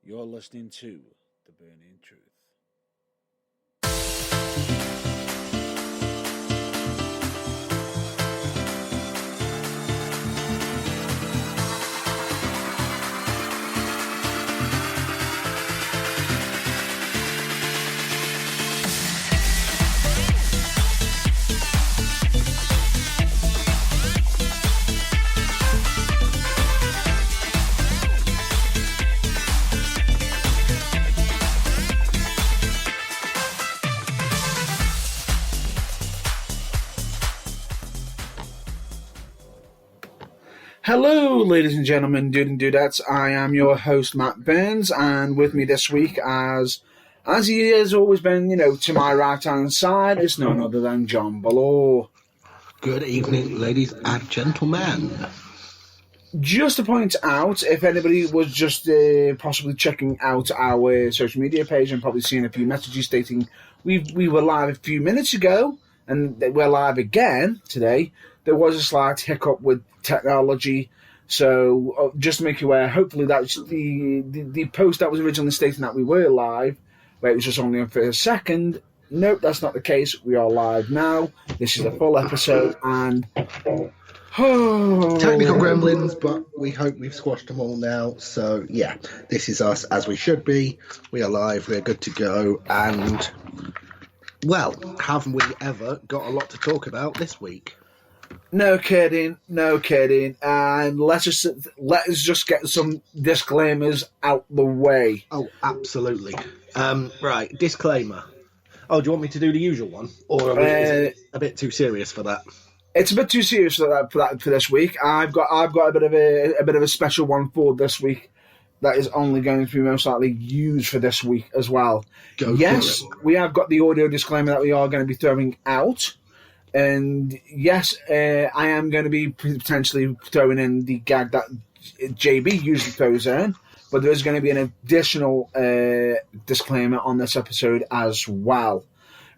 You're listening to The Burning Truth. Hello, ladies and gentlemen, dude and dudettes. I am your host, Matt Burns, and with me this week, as he has always been, to my right-hand side, is none other than John Ballore. Good evening, ladies and gentlemen. Just to point out, if anybody was just possibly checking out our social media page and probably seeing a few messages stating we were live a few minutes ago, and we're live again today, there was a slight hiccup with technology. So just to make you aware, hopefully that's the post that was originally stating that we were live, where it was just only on for a second. Nope, that's not the case. We are live now. This is a full episode, and technical gremlins, but we hope we've squashed them all now. So yeah, this is us as we should be. We are live. We're good to go. And well, haven't we ever got a lot to talk about this week? No kidding. And let us just get some disclaimers out the way. Oh, absolutely. Right, disclaimer. Oh, do you want me to do the usual one, or is it a bit too serious for that? It's a bit too serious for this week. I've got a bit of a special one for this week that is only going to be most likely used for this week as well. Yes, we have got the audio disclaimer that we are going to be throwing out. And yes, I am going to be potentially throwing in the gag that JB usually throws in, but there is going to be an additional disclaimer on this episode as well.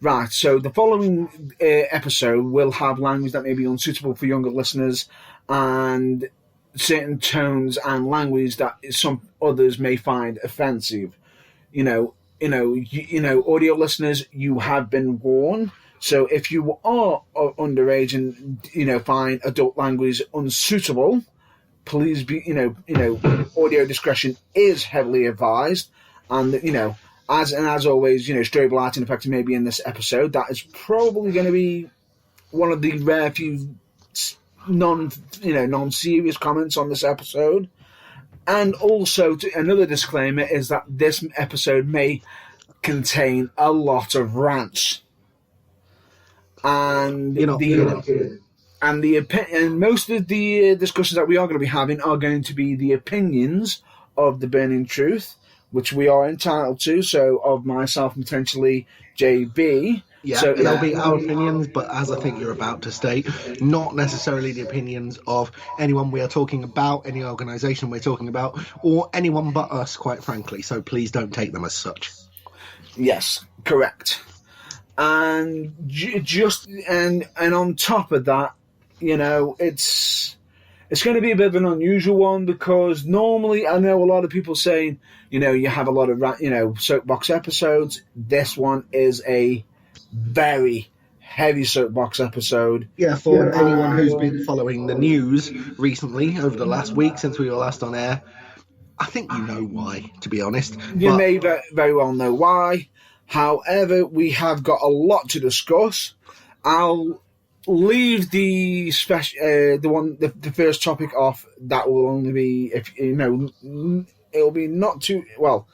Right, so the following episode will have language that may be unsuitable for younger listeners and certain tones and language that some others may find offensive. Audio listeners, you have been warned. So if you are underage and, find adult language unsuitable, please be, audio discretion is heavily advised. And, as always, strobe lighting effect may be in this episode. That is probably going to be one of the rare few non-serious comments on this episode. And also, another disclaimer is that this episode may contain a lot of rants. And most of the discussions that we are going to be having are going to be the opinions of the Burning Truth, which we are entitled to. So of myself and potentially JB. Yeah, so it'll be our opinions, but as I think you're about to state, not necessarily the opinions of anyone we are talking about, any organisation we're talking about, or anyone but us, quite frankly. So please don't take them as such. Yes, correct. And and on top of that, it's going to be a bit of an unusual one because normally I know a lot of people saying, you have a lot of, soapbox episodes. This one is a very heavy soapbox episode. Yeah, for anyone who's been following the news recently over the last week since we were last on air, I think you know why, to be honest. You may very well know why. However, we have got a lot to discuss. I'll leave the first topic off. That will only be it'll be not too well.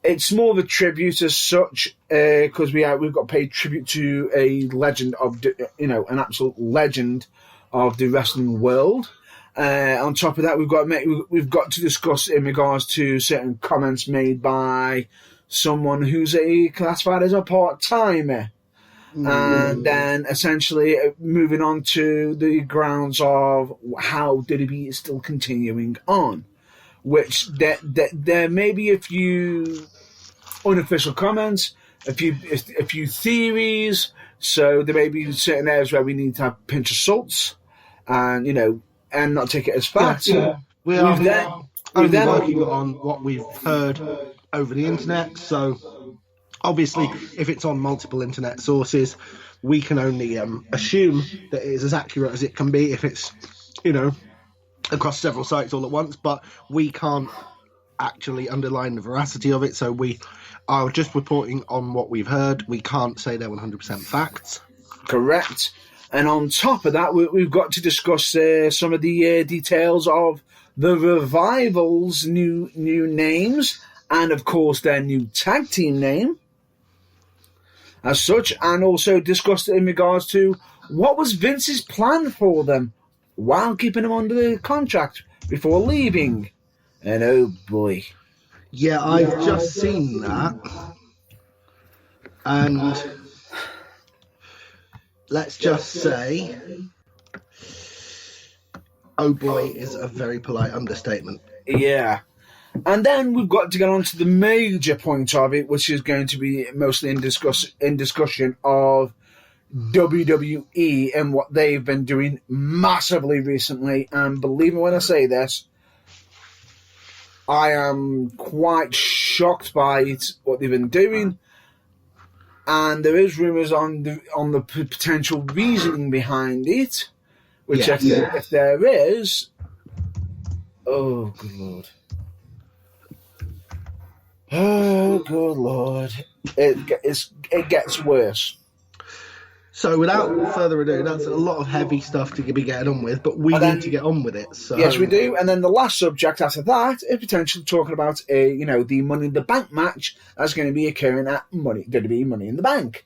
It's more of a tribute as such because we've got paid tribute to a legend of an absolute legend of the wrestling world. On top of that, we've got to discuss in regards to certain comments made by someone who's classified as a part-timer. And then essentially moving on to the grounds of how WWE is still continuing on, which there may be a few unofficial comments, a few theories, so there may be certain areas where we need to have a pinch of salts and, and not take it as fact. Yeah. only working on what we've heard over the internet. So obviously, if it's on multiple internet sources, we can only assume that it is as accurate as it can be if it's, across several sites all at once. But we can't actually underline the veracity of it. So we are just reporting on what we've heard. We can't say they're 100% facts. Correct. And on top of that, we've got to discuss some of the details of the Revival's new names, and of course their new tag team name as such, and also discuss in regards to what was Vince's plan for them while keeping them under the contract before leaving. And oh boy. Yeah, I've just seen that. And let's just say, oh boy is a very polite understatement. Yeah. And then we've got to get on to the major point of it, which is going to be mostly in discussion of WWE and what they've been doing massively recently. And believe me when I say this, I am quite shocked by what they've been doing. And there is rumours on the potential reasoning behind it, which if there is, oh good lord. Oh, good lord. It gets worse. So without further ado, that's a lot of heavy stuff to be getting on with, but we need to get on with it. So. Yes, we do. And then the last subject after that is potentially talking about the Money in the Bank match that's going to be occurring at Money in the Bank.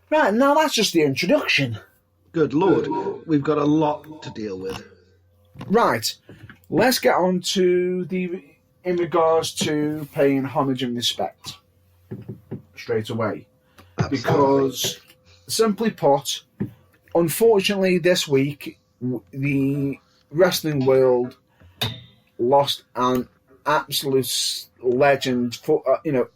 Right, now that's just the introduction. Good lord, we've got a lot to deal with. Right, let's get on to in regards to paying homage and respect straight away. Absolutely. Because, simply put, unfortunately this week, the wrestling world lost an absolute legend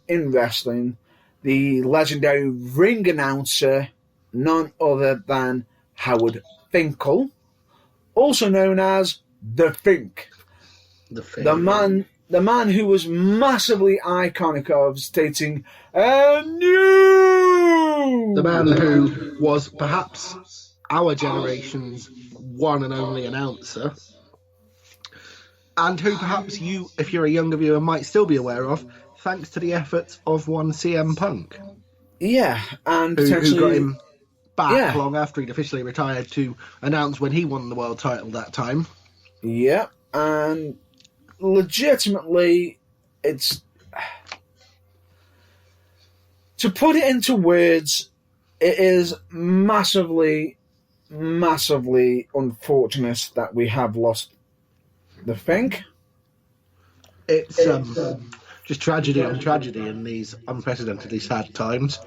in wrestling. The legendary ring announcer, none other than Howard Finkel, also known as The Fink. The man who was massively iconic of stating, "And you!" The man who was perhaps our generation's one and only announcer, and who perhaps you, if you're a younger viewer, might still be aware of, thanks to the efforts of one CM Punk. Yeah, and who got him back long after he'd officially retired to announce when he won the world title that time. Yeah, and legitimately, it's to put it into words, it is massively unfortunate that we have lost the Fink. It's just tragedy on tragedy in these unprecedentedly sad times.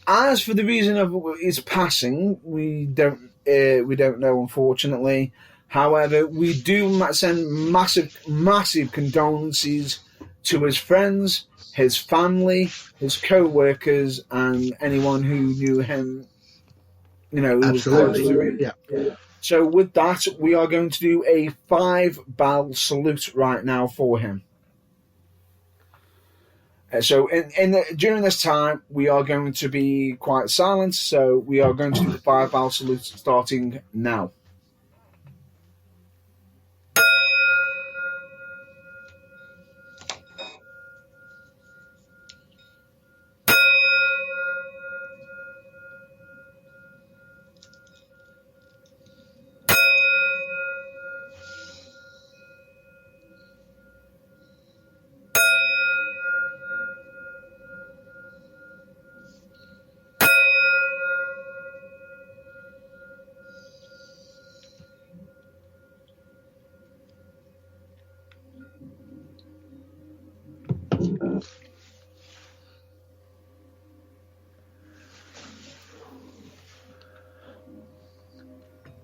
As for the reason of his passing, we don't know, unfortunately. However, we do send massive condolences to his friends, his family, his co-workers, and anyone who knew him. Who Absolutely. Was close to him. Yeah. So with that, we are going to do a 5-bow salute right now for him. So during this time, we are going to be quite silent. So we are going to do the 5-bow salute starting now.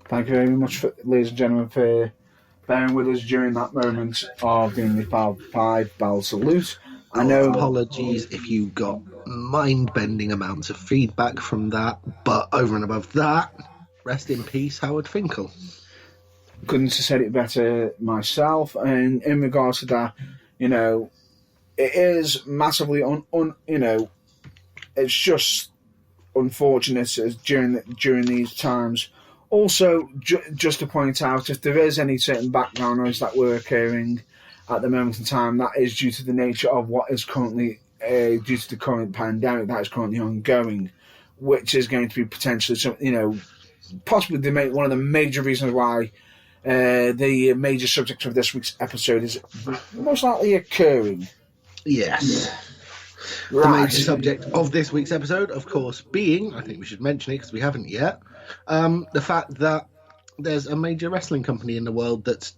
Thank you very much, ladies and gentlemen, for bearing with us during that moment of doing the 5-bow salute. I know. Apologies if you got mind-bending amounts of feedback from that, but over and above that, rest in peace, Howard Finkel. couldn't have said it better myself. And in regards to that, you know, it is massively you know, it's just unfortunate during these times. Also, just to point out, if there is any certain background noise that we're hearing at the moment in time, that is due to the nature of what is currently, due to the current pandemic that is currently ongoing, which is going to be potentially, you know, possibly one of the major reasons why the major subject of this week's episode is most likely occurring. Yes. Right. The major subject of this week's episode, of course, being, I think we should mention it because we haven't yet, the fact that there's a major wrestling company in the world that's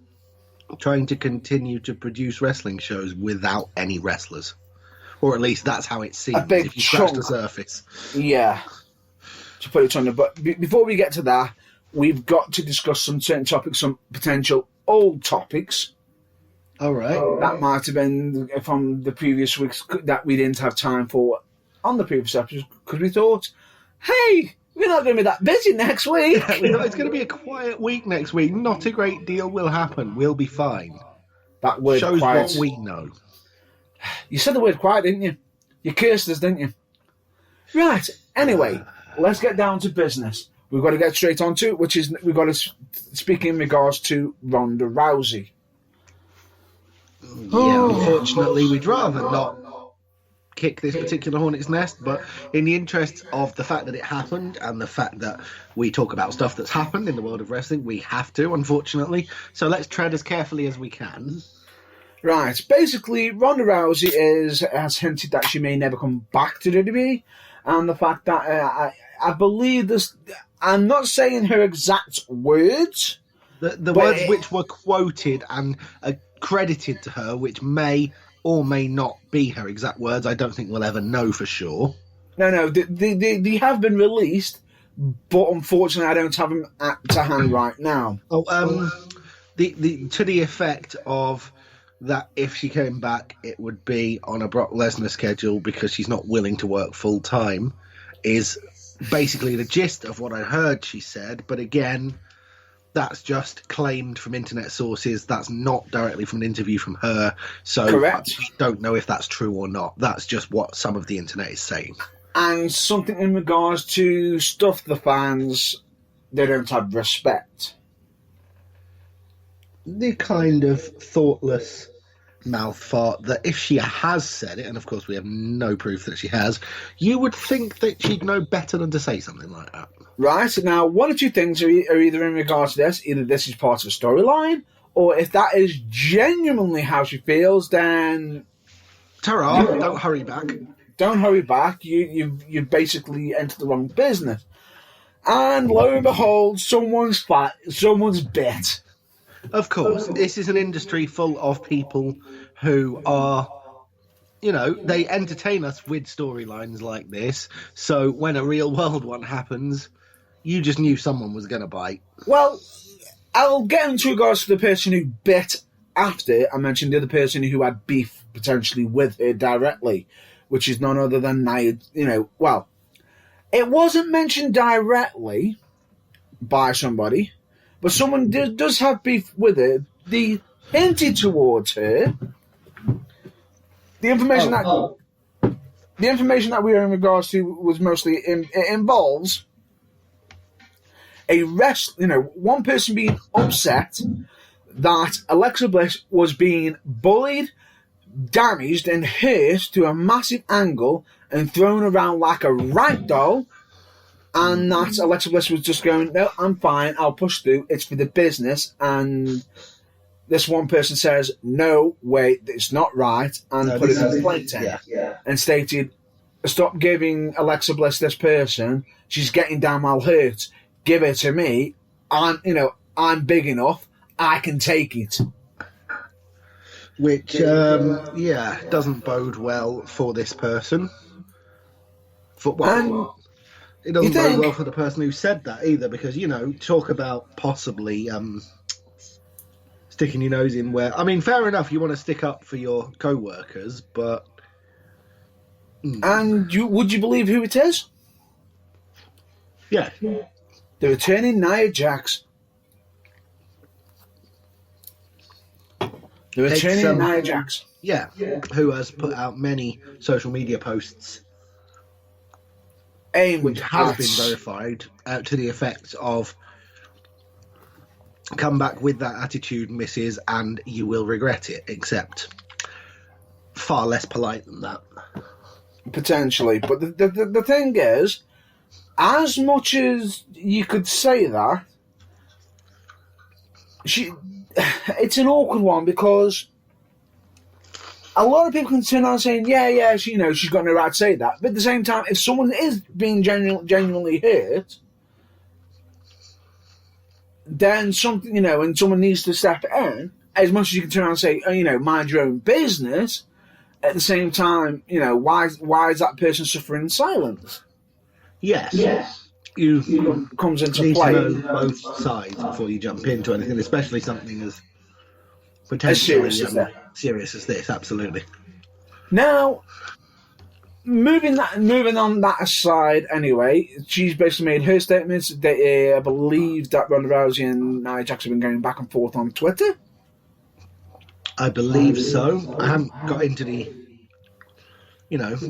trying to continue to produce wrestling shows without any wrestlers. Or at least that's how it seems if you scratch the surface. Yeah. To put it on the... But before we get to that, we've got to discuss some certain topics, some potential old topics. All right. That might have been from the previous weeks that we didn't have time for on the previous episodes because we thought, hey, we're not going to be that busy next week. Yeah, we thought it's going to be a quiet week next week. Not a great deal will happen. We'll be fine. That word shows quiet. What we know. You said the word quiet, didn't you? You cursed us, didn't you? Right. Anyway, let's get down to business. We've got to get straight on to it, which is we've got to speak in regards to Ronda Rousey. Yeah, unfortunately, we'd rather not kick this particular hornet's nest, but in the interests of the fact that it happened and the fact that we talk about stuff that's happened in the world of wrestling, we have to, unfortunately. So let's tread as carefully as we can. Right. Basically, Ronda Rousey has hinted that she may never come back to WWE, and the fact that I believe this. I'm not saying her exact words. The words which were quoted and credited to her, which may or may not be her exact words. I don't think we'll ever know for sure. No, they have been released, but unfortunately, I don't have them to hand right now. The to the effect of that if she came back, it would be on a Brock Lesnar schedule because she's not willing to work full time, is basically the gist of what I heard she said. But again, that's just claimed from internet sources. That's not directly from an interview from her. So correct. I don't know if that's true or not. That's just what some of the internet is saying. And something in regards to stuff the fans, they don't have respect. The kind of thoughtless mouth fart that if she has said it, and of course we have no proof that she has, you would think that she'd know better than to say something like that. Right, now one or two things are either in regards to this, either this is part of a storyline, or if that is genuinely how she feels, then... Tara, don't hurry back. Don't hurry back, you've basically entered the wrong business. And lo and behold, someone's bit. Of course, this is an industry full of people who are, you know, they entertain us with storylines like this. So when a real world one happens, you just knew someone was going to bite. Well, I'll get into regards to the person who bit after I mentioned the other person who had beef potentially with her directly, which is none other than Nia. You know, well, it wasn't mentioned directly by somebody. But someone does have beef with her. They hinted towards her. The information that we are in regards to was mostly it involves one person being upset that Alexa Bliss was being bullied, damaged, and hurt to a massive angle and thrown around like a rag doll. And that Alexa Bliss was just going, no, I'm fine, I'll push through, it's for the business. And this one person says, no, wait, it's not right, and put a complaint in. Yeah. And stated, stop giving Alexa Bliss this person, she's getting damn well hurt, give her to me, I'm big enough, I can take it. Which, doesn't bode well for this person. It doesn't go well for the person who said that either, because, you know, talk about possibly sticking your nose in where... I mean, fair enough, you want to stick up for your co-workers, but... And would you believe who it is? Yeah. The returning Nia Jax. The returning It's, Nia Jax. Yeah, who has put out many social media posts Aimed which has at- been verified to the effect of come back with that attitude, missus, and you will regret it, except far less polite than that. potentially. But the thing is, as much as you could say that, it's an awkward one because a lot of people can turn around saying, yeah, she's got no right to say that. But at the same time, if someone is being genuinely hurt, then something, and someone needs to step in, as much as you can turn around and say, mind your own business, at the same time, why is that person suffering in silence? Yes. You comes into need play. to know both sides before you jump into anything, especially something as potentially serious as this. Absolutely. Now, moving on that aside, anyway, she's basically made her statements. I believe that Ronda Rousey and Nia Jax have been going back and forth on Twitter. I believe so. I haven't got into the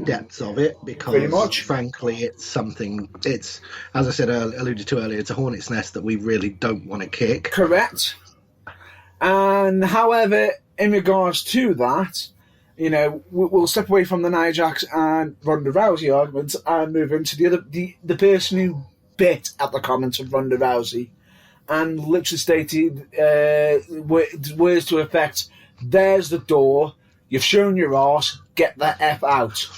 depths of it Pretty because, much. frankly, it's as I said, alluded to earlier, it's a hornet's nest that we really don't want to kick. Correct. And however, in regards to that, we'll step away from the Nia Jax and Ronda Rousey arguments and move into the person who bit at the comments of Ronda Rousey and literally stated words to effect, "There's the door. You've shown your arse. Get the F out."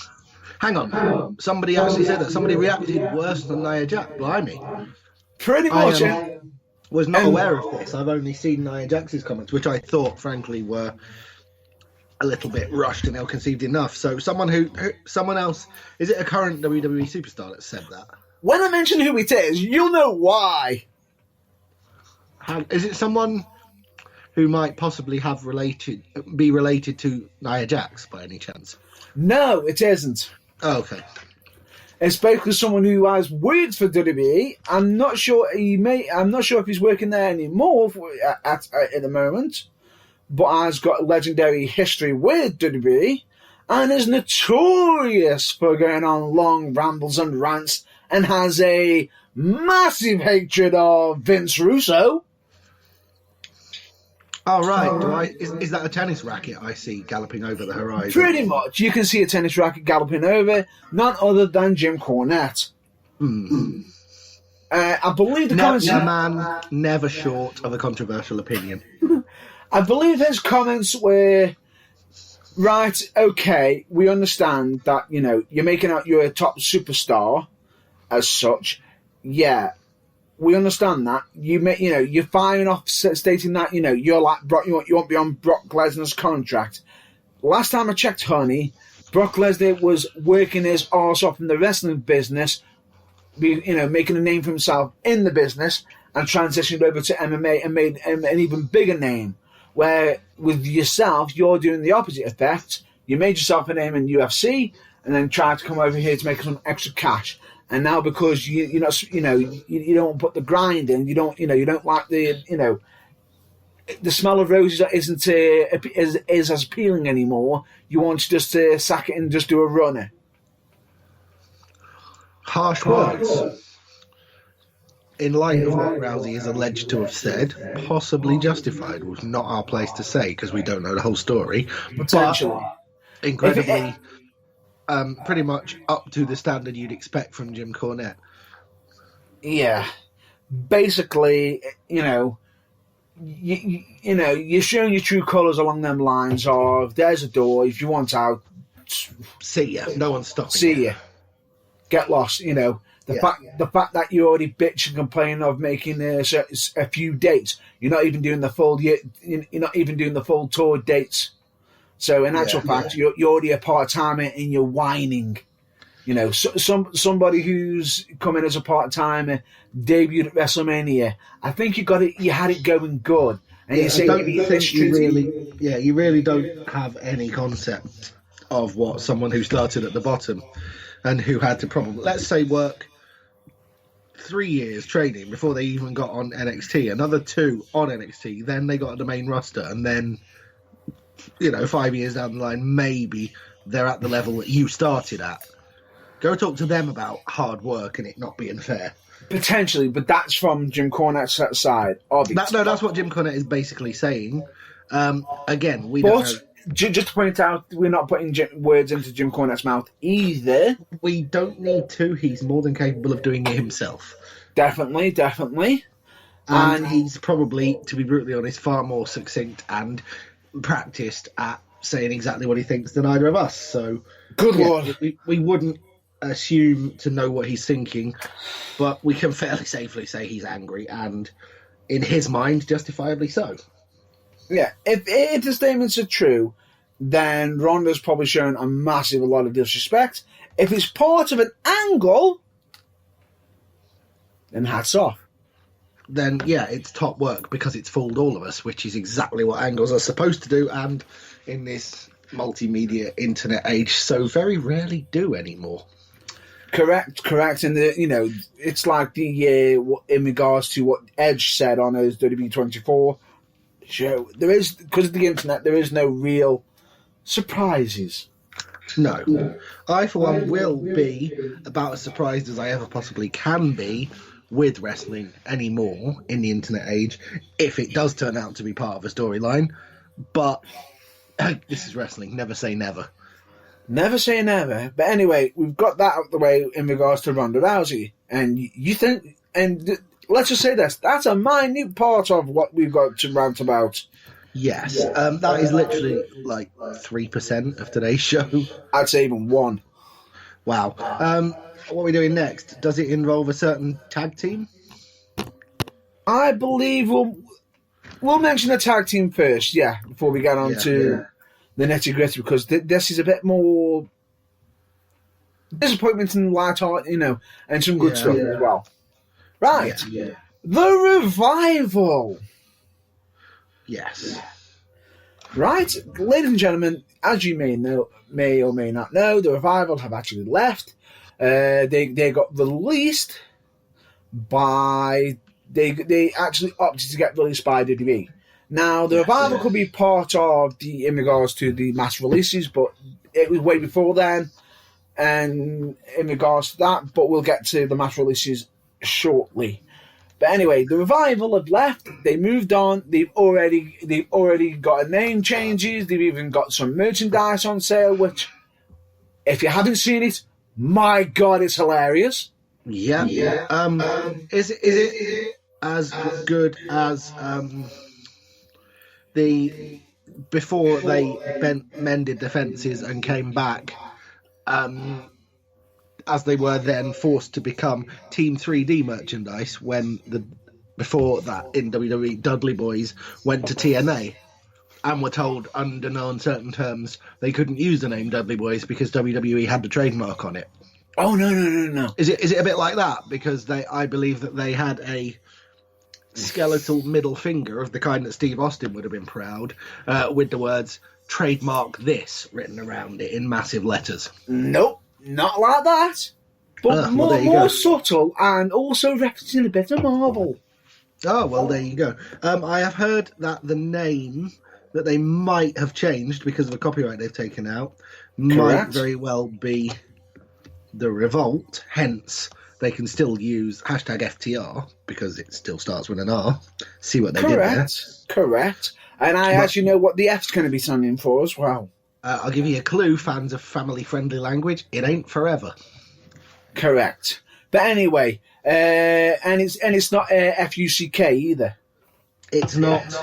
Hang on. Somebody actually said that. Somebody reacted worse than Nia Jax. Blimey. Pretty much. I was not aware of this. I've only seen Nia Jax's comments, which I thought, frankly, were a little bit rushed and ill-conceived enough. So someone else, is it a current WWE superstar that said that? When I mention who it is, you'll know why. Is it someone who might possibly be related to Nia Jax by any chance? No, it isn't. Oh, okay. It's basically someone who has words for WWE. I'm not sure if he's working there anymore at the moment, but has got a legendary history with WWE and is notorious for going on long rambles and rants and has a massive hatred of Vince Russo. Oh, right. Is that a tennis racket I see galloping over the horizon? Pretty much. You can see a tennis racket galloping over, none other than Jim Cornette. I believe the comments... A man never short of a controversial opinion. I believe his comments were, right, okay, we understand that, you're making out you're a top superstar as such. Yeah, we understand that. You're firing off stating that, you're like Brock, you won't be on Brock Lesnar's contract. Last time I checked, honey, Brock Lesnar was working his arse off in the wrestling business, making a name for himself in the business and transitioned over to MMA and made an even bigger name. Where with yourself, you're doing the opposite effect. You made yourself a name in UFC and then tried to come over here to make some extra cash. And now because you don't put the grind in, you don't like the smell of roses isn't is as appealing anymore. You want to just sack it and just do a runner. Harsh words. In light of what Rousey is alleged to have said, possibly justified, was not our place to say because we don't know the whole story. Potentially. But incredibly, pretty much up to the standard you'd expect from Jim Cornette. Yeah. Basically, you're showing your true colours along them lines of, there's a door, if you want out, see ya. No one's stopping see ya. Get lost, The fact that you already bitch and complain of making a few dates, you're not even doing the full tour dates. So in actual fact, you're already a part timer and you're whining. Somebody who's coming as a part timer debuted at WrestleMania. I think you had it going good, and you really don't have any concept of what someone who started at the bottom and who had to probably, let's say, work 3 years training before they even got on NXT, another 2 on NXT, then they got on the main roster, and then 5 years down the line, maybe they're at the level that you started at. Go talk to them about hard work and it not being fair. Potentially, but that's from Jim Cornette's side of it. No, that's what Jim Cornette is basically saying. Again, we but don't know. Just to point out, we're not putting words into Jim Cornette's mouth either. We don't need to. He's more than capable of doing it himself. Definitely. And he's probably, to be brutally honest, far more succinct and practiced at saying exactly what he thinks than either of us. So, good Lord. We wouldn't assume to know what he's thinking, but we can fairly safely say he's angry, and in his mind, justifiably so. Yeah, if the statements are true, then Ronda's probably shown a lot of disrespect. If it's part of an angle, then hats off. Then, yeah, it's top work because it's fooled all of us, which is exactly what angles are supposed to do, and in this multimedia internet age, so very rarely do anymore. Correct. And, it's like in regards to what Edge said on his WWE24 show, because of the internet, there is no real surprises. No. I, for one, will be about as surprised as I ever possibly can be with wrestling anymore in the internet age, if it does turn out to be part of a storyline. But this is wrestling. Never say never. Never say never. But anyway, we've got that out of the way in regards to Ronda Rousey. And you think, and let's just say this, that's a minute part of what we've got to rant about. Yes. That is literally like 3% of today's show. I'd say even 1. Wow. What are we doing next? Does it involve a certain tag team? I believe we'll mention the tag team first, before we get on to the nitty-gritty, because this is a bit more disappointment and light heart, and some good stuff as well. Right. Yeah. The Revival. Yes. Right, ladies and gentlemen, as you may or may not know, the Revival have actually left. They got released by they actually opted to get released by WWE. Now the Revival could be part of in regards to the mass releases, but it was way before then. And in regards to that, but we'll get to the mass releases shortly. But anyway, the Revival have left. They moved on. They've already got a name changes. They've even got some merchandise on sale, which, if you haven't seen it, my God, it's hilarious. Yeah. Is it as good as the before they mended the fences and came back? As they were then forced to become Team 3D merchandise before that in WWE, Dudley Boys went to TNA and were told under no uncertain terms they couldn't use the name Dudley Boys because WWE had the trademark on it. Oh, no. Is it a bit like that? Because I believe that they had a skeletal middle finger of the kind that Steve Austin would have been proud, with the words "trademark this" written around it in massive letters. Nope. Not like that, but more subtle and also referencing a bit of Marvel. Oh, well, there you go. I have heard that the name that they might have changed because of a copyright they've taken out might very well be The Revolt. Hence, they can still use #FTR because it still starts with an R. See what they did there. Correct. And I actually know what the F's going to be standing for as well. I'll give you a clue, fans of family-friendly language. It ain't forever. Correct. But anyway, and it's not FUCK either. It's not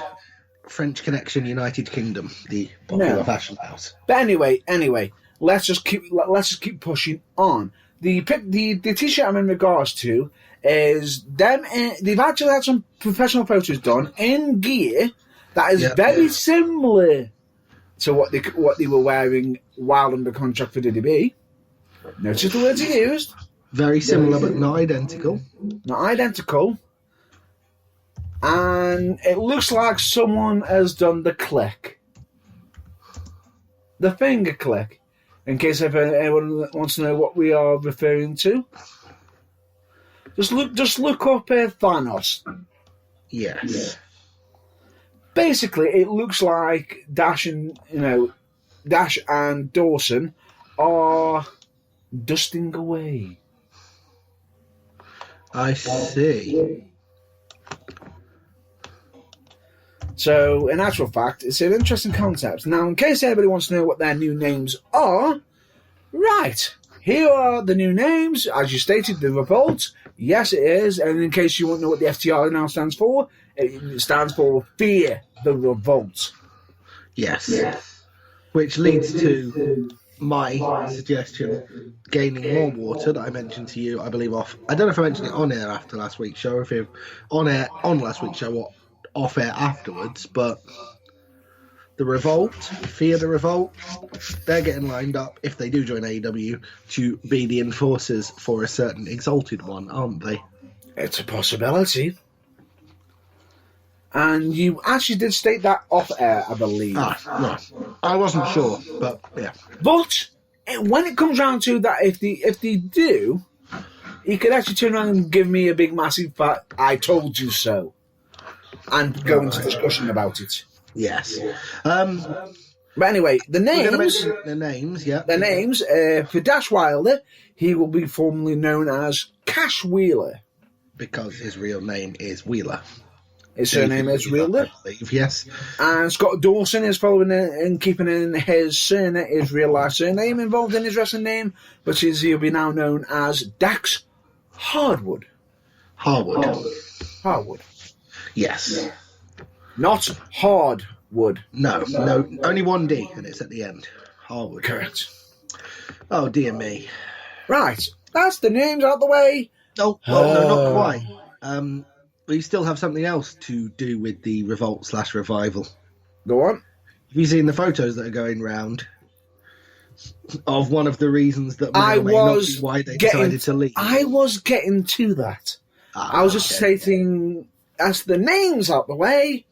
French Connection United Kingdom, the popular fashion house. But anyway, let's just keep pushing on. The t-shirt I'm in regards to is them. They've actually had some professional photos done in gear that is very similar to what they were wearing while under contract for WWE. Notice the words he used. Very similar, but not identical. Not identical. And it looks like someone has done the click. The finger click. In case anyone wants to know what we are referring to. Just look up Thanos. Yes. Basically, it looks like Dash and Dawson are dusting away. I see. So, in actual fact, it's an interesting concept. Now, in case anybody wants to know what their new names are, right, here are the new names. As you stated, the Revolt. Yes, it is. And in case you want to know what the FTR now stands for, it stands for Fear the Revolt. Yes. Which leads to my suggestion, gaining more water that I mentioned to you, I believe off. I don't know if I mentioned it on air after last week's show, or if it on last week's show or off air afterwards, but the Revolt, Fear the Revolt, they're getting lined up, if they do join AEW, to be the enforcers for a certain Exalted One, aren't they? It's a possibility. And you actually did state that off air, I believe. No. I wasn't sure, but yeah. But when it comes round to that, if they do, he could actually turn around and give me a big, massive fat "I told you so," and go into discussion about it. Yes. But anyway, the names. The names, yeah. The names for Dash Wilder, he will be formerly known as Cash Wheeler, because his real name is Wheeler. His surname is Wheeler. I believe, yes. And Scott Dawson is following and keeping in his surname, his real life surname involved in his wrestling name, which is he'll be now known as Dax Hardwood. Harwood. Yes. Not Hardwood. No, only one D, and it's at the end. Harwood. Correct. Oh, dear me. Right, that's the names out the way. Oh, well, no, not quite. We still have something else to do with the Revolt/Revival. Go on. Have you seen the photos that are going round of one of the reasons that may or may not be why they decided to leave? I was getting to that. I was just stating, as the names out the way,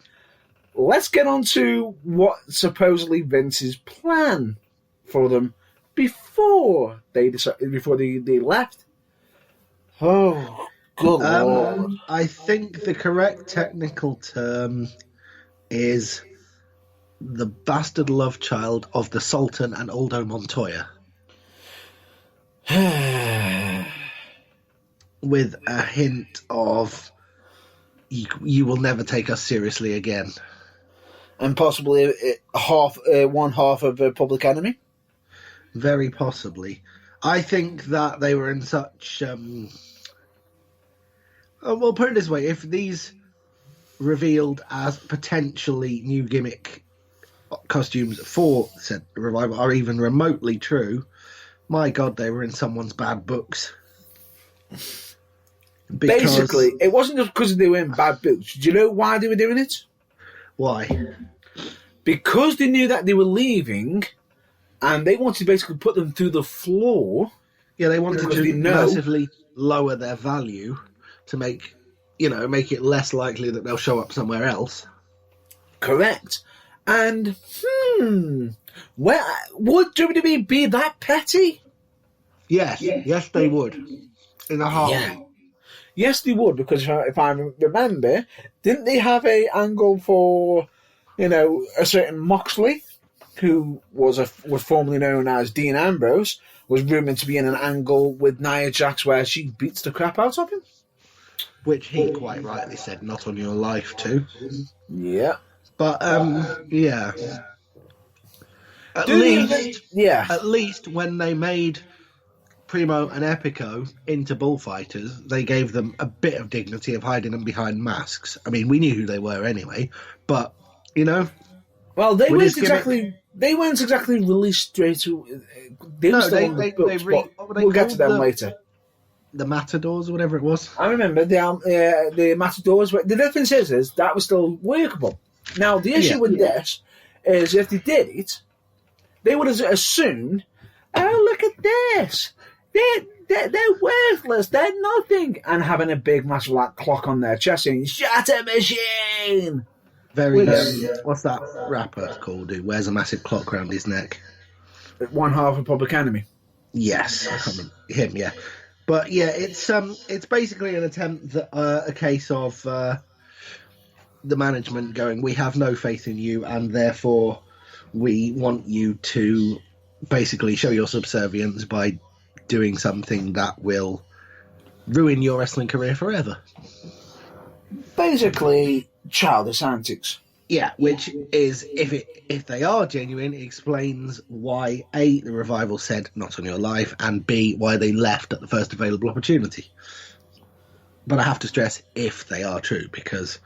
let's get on to what supposedly Vince's plan for them before they left. Oh, good Lord. I think the correct technical term is the bastard love child of the Sultan and Aldo Montoya. With a hint of, you will never take us seriously again. And possibly one half of Public Enemy? Very possibly. I think that they were in such... well, put it this way. If these revealed as potentially new gimmick costumes for said Revival are even remotely true, my God, they were in someone's bad books. Basically, it wasn't just because they were in bad books. Do you know why they were doing it? Why? Because they knew that they were leaving, and they wanted to basically put them through the floor. Yeah, they wanted to massively lower their value to make it less likely that they'll show up somewhere else. Correct. And, would WWE be that petty? Yes, they would. In a heartbeat. Yeah. Yes, they would, because if I remember, didn't they have a angle for, a certain Moxley, who was formerly known as Dean Ambrose, was rumoured to be in an angle with Nia Jax where she beats the crap out of him? Which he quite rightly said, not on your life too. Yeah. But, yeah. At least when they made Primo and Epico into bullfighters, they gave them a bit of dignity of hiding them behind masks. I mean, we knew who they were anyway, but, Well, they weren't exactly released straight away. We'll get to them later. The Matadors, or whatever it was. I remember the Matadors. The difference is that was still workable. Now, the issue with this is if they did it, they would have assumed, oh, look at this. They're worthless. They're nothing. And having a big, massive clock on their chest saying, Shatter Machine. What's that rapper called who wears a massive clock around his neck? One half of Public Enemy. Yes, I can't remember him, yeah. But yeah, it's basically an attempt that a case of the management going, we have no faith in you, and therefore we want you to basically show your subservience by doing something that will ruin your wrestling career forever. Basically, childish antics. Yeah, which is, if they are genuine, it explains why A, the Revival said not on your life, and B, why they left at the first available opportunity. But I have to stress if they are true, because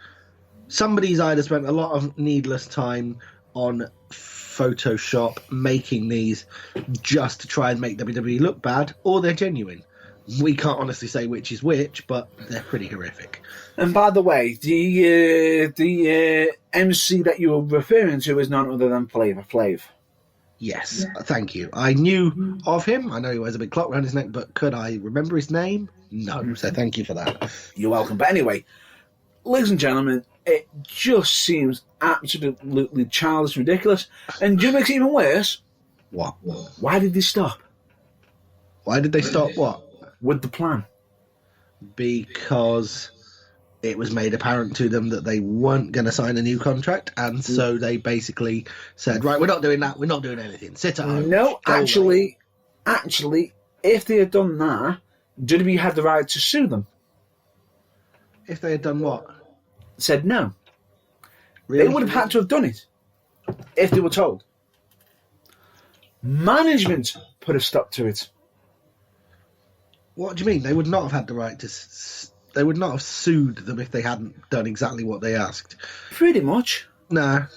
somebody's either spent a lot of needless time on Photoshop making these just to try and make WWE look bad, or they're genuine. We can't honestly say which is which, but they're pretty horrific. And by the way, the MC that you were referring to is none other than Flavor Flav. Yes, thank you. I knew of him. I know he wears a big clock around his neck, but could I remember his name? No, so thank you for that. You're welcome. But anyway, ladies and gentlemen, it just seems absolutely childish, ridiculous. And do you know what makes it even worse? What? Why did they stop? Why did they stop what? With the plan. Because it was made apparent to them that they weren't going to sign a new contract, and so they basically said, right, we're not doing that, we're not doing anything, sit at home. No, actually, if they had done that, WWE had the right to sue them. If they had done what? Said no. Really? They would have had to have done it if they were told. Management put a stop to it. What do you mean? They would not have had the right to... They would not have sued them if they hadn't done exactly what they asked. Pretty much. No.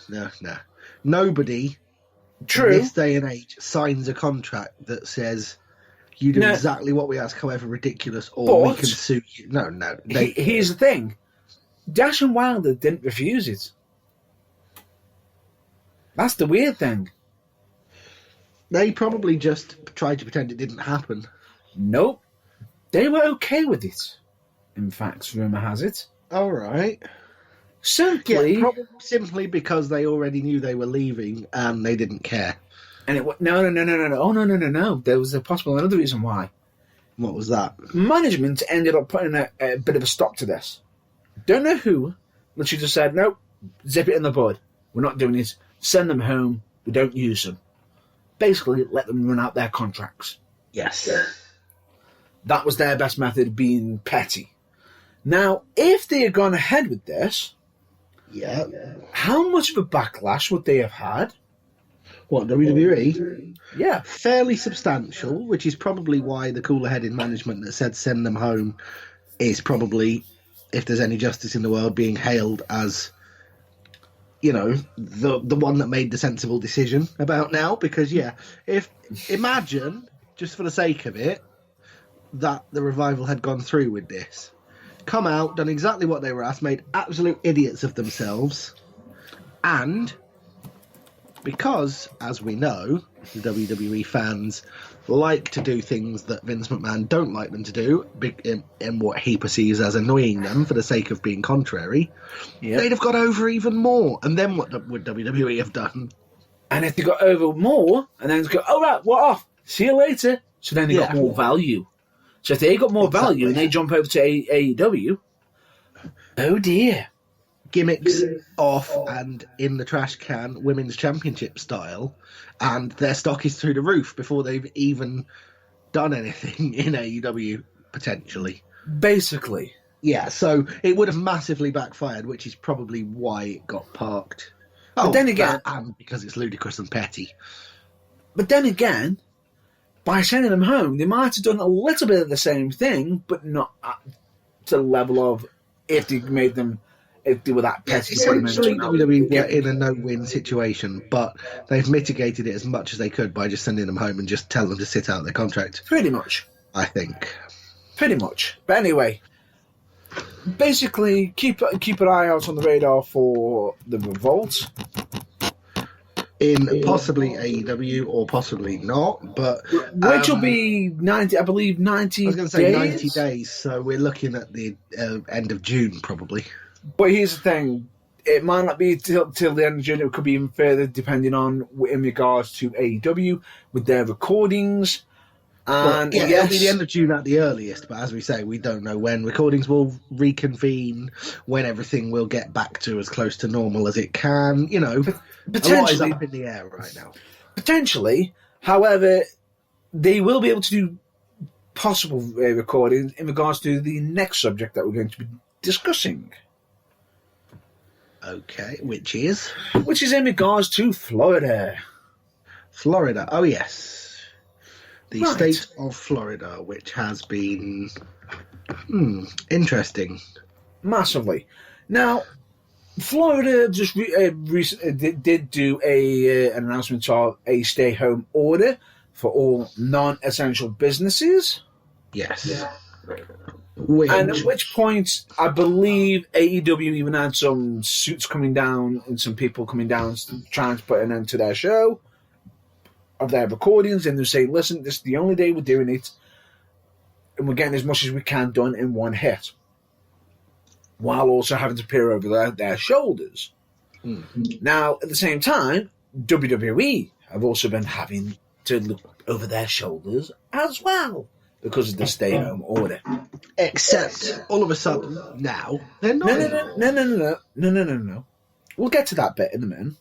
Nobody True. in this day and age signs a contract that says you do exactly what we ask, however ridiculous, or we can sue you. No. Here's the thing. Dash and Wilder didn't refuse it. That's the weird thing. They probably just tried to pretend it didn't happen. Nope. They were okay with it. In fact, rumour has it. All right. Simply because they already knew they were leaving and they didn't care. And no. Oh, no. There was a possible another reason why. What was that? Management ended up putting a bit of a stop to this. Don't know who, but she just said, nope, zip it in the bud. We're not doing it. Send them home. We don't use them. Basically, let them run out their contracts. Yes. That was their best method, being petty. Now, if they had gone ahead with this, how much of a backlash would they have had? What, WWE? Yeah. Fairly substantial, which is probably why the cooler-headed management that said send them home is probably, if there's any justice in the world, being hailed as, you know, the one that made the sensible decision about now. Because, imagine, just for the sake of it, that the Revival had gone through with this. Come out, done exactly what they were asked, made absolute idiots of themselves, and because, as we know, the WWE fans like to do things that Vince McMahon don't like them to do in what he perceives as annoying them for the sake of being contrary, they'd have got over even more. And then what would WWE have done? And if they got over more, and then go, all right, we're off, see you later. So then they got more value. So if they got more value and they jump over to AEW, oh dear. Gimmicks off and in the trash can, women's championship style, and their stock is through the roof before they've even done anything in AEW, potentially. Basically. Yeah, so it would have massively backfired, which is probably why it got parked. But then again... And because it's ludicrous and petty. But then again, by sending them home, they might have done a little bit of the same thing, but not to the level of if they made them... If they were that petty. Essentially, WWE were in a no-win situation, but they've mitigated it as much as they could by just sending them home and just telling them to sit out their contract. Pretty much. I think. Pretty much. But anyway, basically, keep an eye out on the radar for the Revolt. In possibly AEW or possibly not, but... Which will be 90, I believe, 90 days? I was going to say 90 days, so we're looking at the end of June, probably. But here's the thing, it might not be till the end of June, it could be even further depending on in regards to AEW with their recordings And yeah, yes, it'll be the end of June at the earliest, but as we say, we don't know when. Recordings will reconvene, when everything will get back to as close to normal as it can. A lot is potentially, up in the air right now. potentially. However, they will be able to do possible recordings in regards to the next subject that we're going to be discussing, Okay, which is which is in regards to Florida. Florida. Oh, yes. The Right. state of Florida, which has been interesting. Massively. Now, Florida just recently did do an announcement of a stay-home order for all non-essential businesses. Yes. Which, And at which point, I believe AEW even had some suits coming down and some people coming down trying to put an end to their show, of their recordings, and they're saying, listen, this is the only day we're doing it, and we're getting as much as we can done in one hit, while also having to peer over their shoulders. Now, at the same time, WWE have also been having to look over their shoulders as well, because of the stay-home order. except all of a sudden now they're not. No. We'll get to that bit in a minute.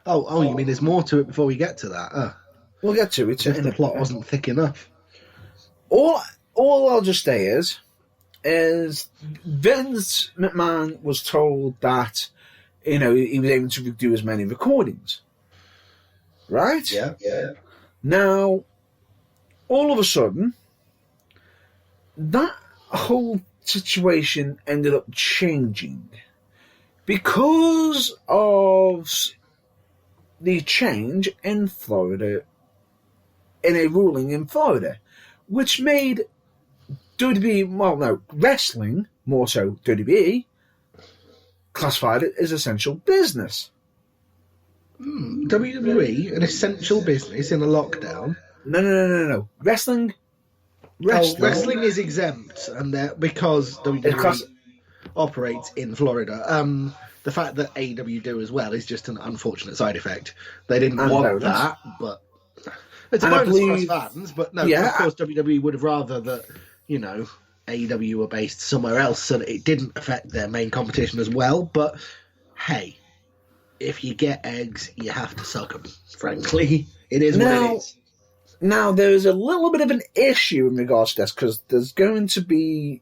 Oh, you mean there's more to it before we get to that? We'll get to it. If in the a plot bit. wasn't thick enough. All I'll just say is Vince McMahon was told that he was able to do as many recordings, right? Yeah. Now, all of a sudden, that whole situation ended up changing because of the change in Florida, in a ruling in Florida, which made wrestling, more so WWE, classified it as essential business. WWE, an essential business in a lockdown. No. Wrestling Wrestling is exempt, and because WWE operates in Florida. The fact that AEW do as well is just an unfortunate side effect. They didn't want that, but it's a bonus for us fans. But no, of course, WWE would have rather that AEW were based somewhere else so that it didn't affect their main competition as well. But hey, if you get eggs, you have to suck them. Frankly, it is what it is. Now, there is a little bit of an issue in regards to this, because there's going to be,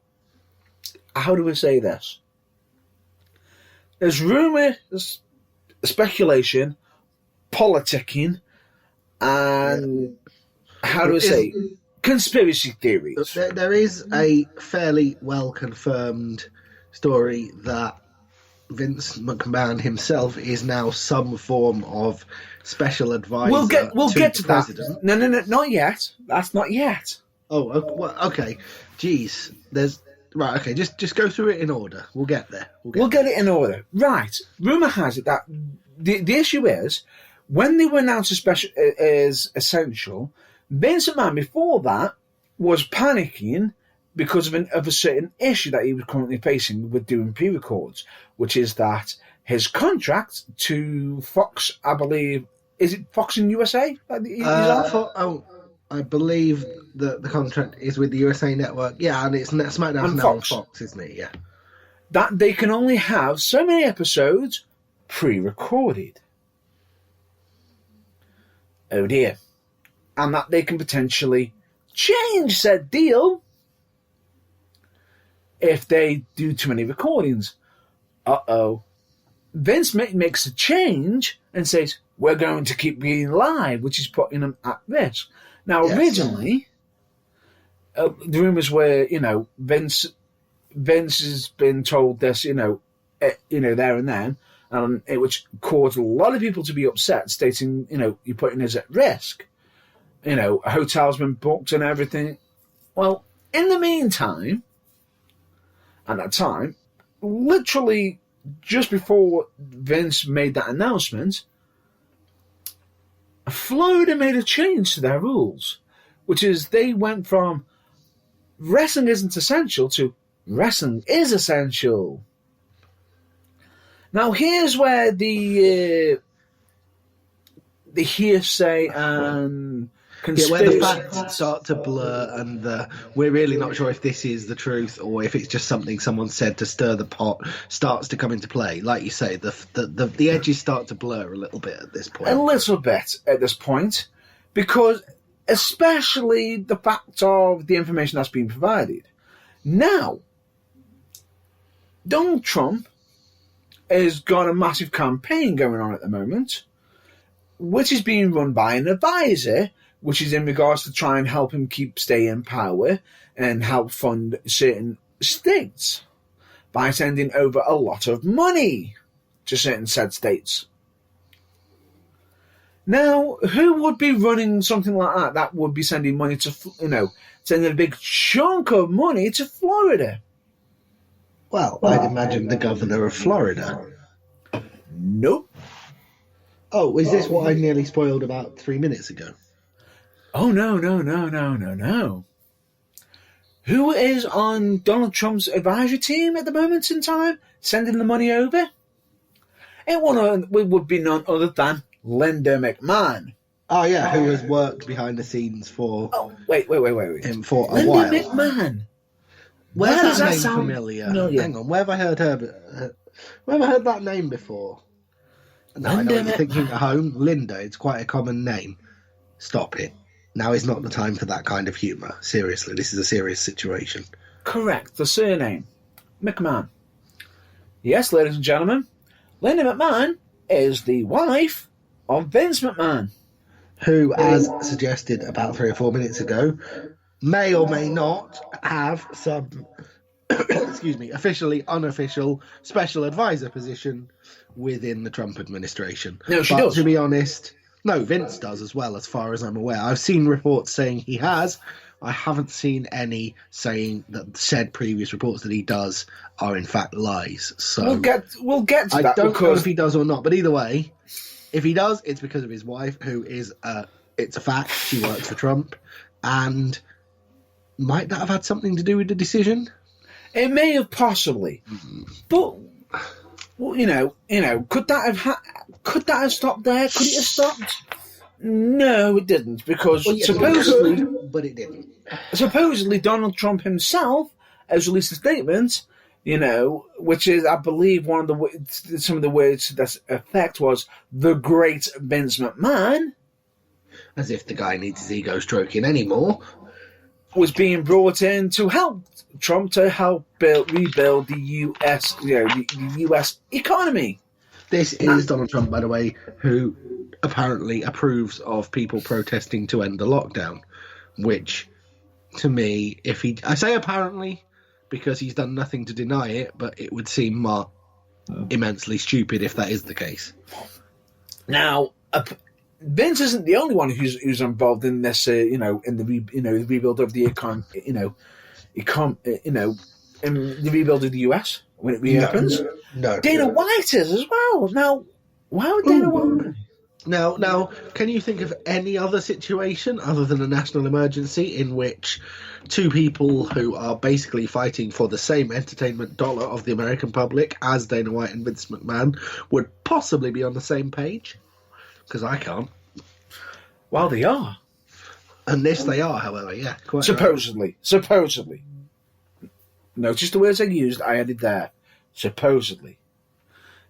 how do we say this? There's rumour, there's speculation, politicking, and conspiracy theories. There is a fairly well-confirmed story that Vince McMahon himself is now some form of special advisor. We'll get to president. that. No, not yet. That's not yet. Oh, well, okay. Jeez, right. Okay, just go through it in order. We'll get there. We'll get it in order. Right. Rumor has it that the issue is when they were announced as essential, Vince McMahon before that was panicking because of a certain issue that he was currently facing with doing pre-records, which is that his contract to Fox, I believe, is it Fox in USA? I believe that the contract is with the USA Network. Yeah, and it's SmackDown's now on Fox, isn't it? Yeah. That they can only have so many episodes pre-recorded. Oh dear. And that they can potentially change said deal if they do too many recordings. Uh-oh. Vince makes a change and says, we're going to keep being live, which is putting them at risk. Now, originally, the rumours were, Vince has been told this, there and then, which caused a lot of people to be upset, stating, you're putting us at risk. A hotel's been booked and everything. Well, in the meantime, at that time, literally just before Vince made that announcement, Florida made a change to their rules, which is they went from wrestling isn't essential to wrestling is essential. Now, here's where the hearsay and Yeah, where the conspiracy. facts start to blur, and we're really not sure if this is the truth or if it's just something someone said to stir the pot starts to come into play. Like you say, the edges start to blur a little bit at this A point. little bit at this point, because especially the fact of the information that's been provided. Now, Donald Trump has got a massive campaign going on at the moment, which is being run by an advisor, which is in regards to try and help him stay in power and help fund certain states by sending over a lot of money to certain said states. Now, who would be running something like that? That would be sending money to, sending a big chunk of money to Florida. Well, I'd imagine the governor of Florida. Nope. Oh, is this what I nearly spoiled about 3 minutes ago? Oh, no. Who is on Donald Trump's advisory team at the moment in time, sending the money over? It would be none other than Linda McMahon. Oh, yeah, who has worked behind the scenes for... Oh, wait. Him for a Linda while. McMahon. Where's Why does that that name sound familiar? familiar? Hang on, where have I heard her? Where have I heard that name before? No, I know what you're thinking at home. Linda, it's quite a common name. Stop it. Now is not the time for that kind of humour. Seriously, this is a serious situation. Correct, the surname. McMahon. Yes, ladies and gentlemen, Linda McMahon is the wife of Vince McMahon. Who, as suggested about 3 or 4 minutes ago, may or may not have some, officially unofficial special advisor position within the Trump administration. No, she but does. To be honest, no, Vince does as well, as far as I'm aware. I've seen reports saying he has. I haven't seen any saying that said previous reports that he does are in fact lies. So we'll get to I that don't know because if he does or not, but either way, if he does, it's because of his wife, who is, it's a fact, she works for Trump, and might that have had something to do with the decision? it may have possibly, but well, could that have stopped there? Could it have stopped? No, it didn't, because Well, yeah, supposedly. it could, but it didn't. Supposedly, Donald Trump himself has released a statement, which is, I believe, some of the words to that effect was the great Vince McMahon As if the guy needs his ego stroking anymore. was being brought in to help Trump to help rebuild the U.S. The U.S. economy. This is Donald Trump, by the way, who apparently approves of people protesting to end the lockdown, which, to me, I say apparently because he's done nothing to deny it, but it would seem immensely stupid if that is the case. Now, Vince isn't the only one who's involved in this, in the rebuild of the in the rebuild of the U.S. when it reopens. No. Dana White is as well. Now, why would Dana White? Now, can you think of any other situation other than a national emergency in which two people who are basically fighting for the same entertainment dollar of the American public as Dana White and Vince McMahon would possibly be on the same page? Because I can't. Well, they are. Unless they are, however, yeah. Quite Supposedly. Notice the words I used, I added there. Supposedly.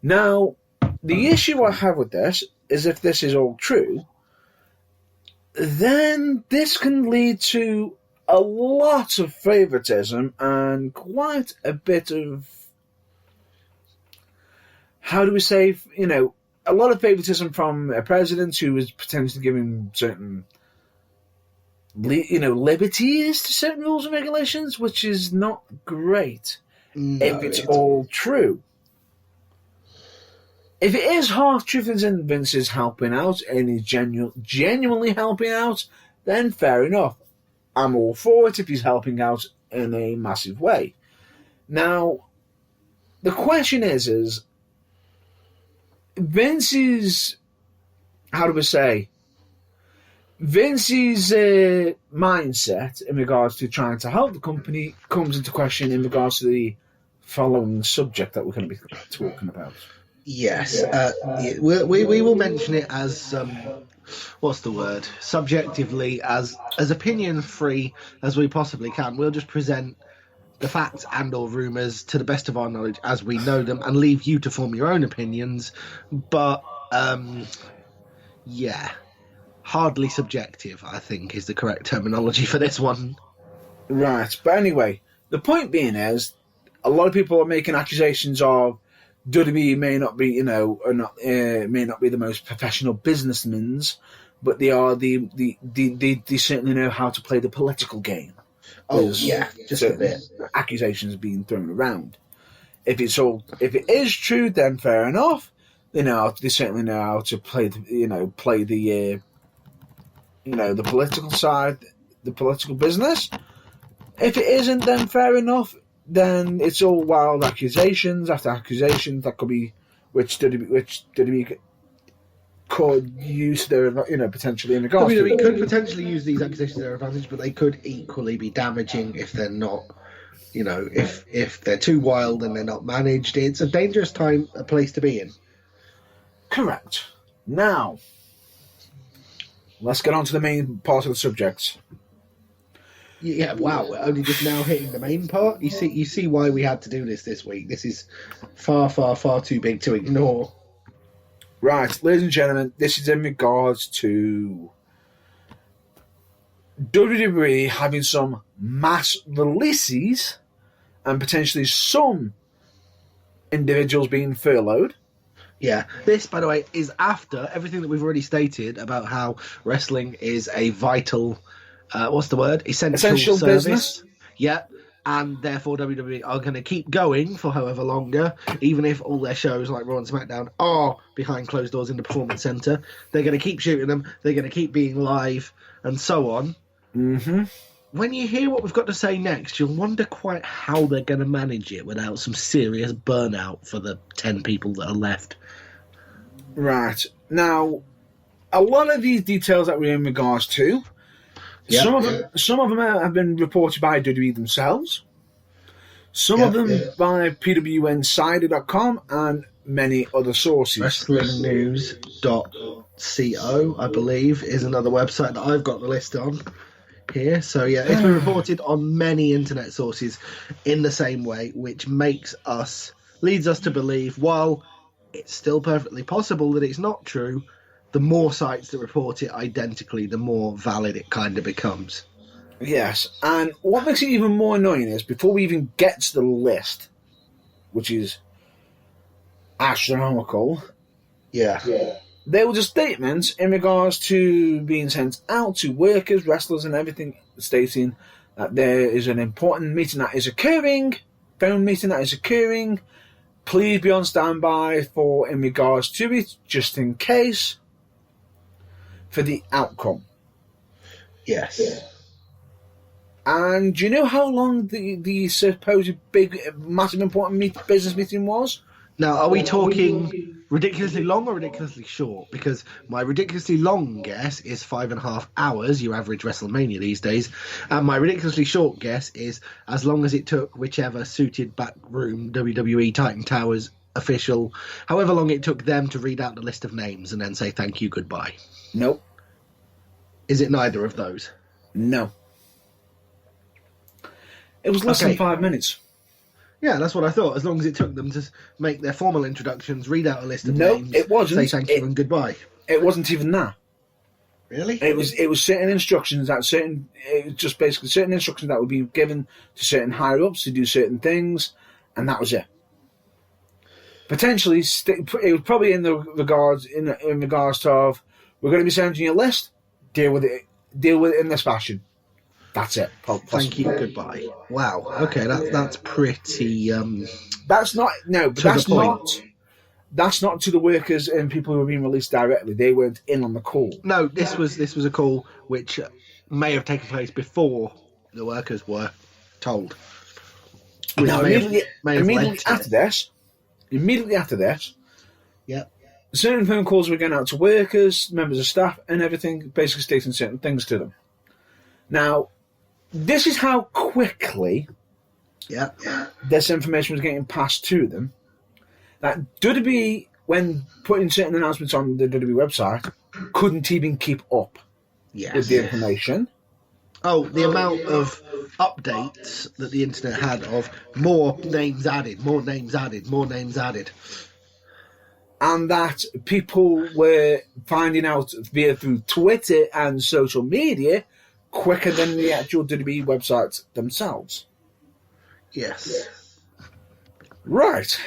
Now, the issue I have with this is if this is all true, then this can lead to a lot of favoritism and quite a bit of, how do we say, a lot of favoritism from a president who is potentially giving certain, liberties to certain rules and regulations, which is not great if it's all true. If it is half-truths and Vince is helping out and he's genuinely helping out, then fair enough. I'm all for it if he's helping out in a massive way. Now, the question is Vince's, Vince's mindset in regards to trying to help the company comes into question in regards to the following subject that we're going to be talking about. Yes, we will mention it as what's the word? Subjectively, as opinion free as we possibly can. We'll just present the facts and/or rumours to the best of our knowledge as we know them, and leave you to form your own opinions. But yeah, hardly subjective, I think, is the correct terminology for this one. Right, but anyway, the point being is, a lot of people are making accusations of WWE may not be, you know, or not may not be the most professional businessmen, but they are they certainly know how to play the political game. Oh There's yeah, just a bit. accusations being thrown around. If it is true, then fair enough. They certainly know how to play the political side, the political business. If it isn't, then fair enough. Then it's all wild accusations after accusations that could be which WWE could use their potentially in regards to. WWE could potentially use these accusations to their advantage, but they could equally be damaging if they're not. If they're too wild and they're not managed. It's a dangerous a place to be in. Correct. Now, let's get on to the main part of the subject. Yeah, wow, we're only just now hitting the main part. You see why we had to do this week. This is far, far, far too big to ignore. Right, ladies and gentlemen, this is in regards to WWE having some mass releases and potentially some individuals being furloughed. Yeah, this, by the way, is after everything that we've already stated about how wrestling is a vital, essential service. Business. Yeah, and therefore WWE are going to keep going for however longer, even if all their shows like Raw and SmackDown are behind closed doors in the Performance Center. They're going to keep shooting them. They're going to keep being live, and so on. Mm-hmm. When you hear what we've got to say next, you'll wonder quite how they're going to manage it without some serious burnout for the 10 people that are left. Right. Now, a lot of these details that we're in regards to, some of them have been reported by WWE themselves, some of them by PWInsider.com and many other sources. WrestlingNews.co, I believe, is another website that I've got the list on here. So yeah, it's been reported on many internet sources in the same way, which leads us to believe, while it's still perfectly possible that it's not true, the more sites that report it identically, the more valid it kind of becomes. Yes, and what makes it even more annoying is, before we even get to the list, which is astronomical, there was a statement in regards to being sent out to workers, wrestlers, and everything, stating that there is an important meeting that is occurring, phone meeting that is occurring. Please be on standby in regards to it, just in case, for the outcome. Yes. And do you know how long the supposed big, massive, important business meeting was? Now, are we talking ridiculously long or ridiculously short? Because my ridiculously long guess is 5.5 hours, your average WrestleMania these days. And my ridiculously short guess is as long as it took whichever suited backroom WWE Titan Towers official, however long it took them to read out the list of names and then say thank you, goodbye. Nope. Is it neither of those? No. It was less than 5 minutes. Yeah, that's what I thought. As long as it took them to make their formal introductions, read out a list of names, it wasn't. say thank you and goodbye. It wasn't even that. Really? It was certain instructions just basically certain instructions that would be given to certain higher ups to do certain things, and that was it. Potentially, it was probably in regards to we're going to be sending you a list. Deal with it in this fashion. That's it. Thank you. Goodbye. Wow. Okay, that's pretty. That's not That's not to the workers and people who are being released directly. They weren't in on the call. No, this was a call which may have taken place before the workers were told. No, immediately after this. Yep. Certain phone calls were going out to workers, members of staff, and everything, basically stating certain things to them. Now, this is how quickly this information was getting passed to them. That WWE, when putting certain announcements on the WWE website, couldn't even keep up with the information. Oh, the amount of updates that the internet had of more names added, more names added, more names added. And that people were finding out through Twitter and social media quicker than the actual WWE websites themselves. Yes. Right.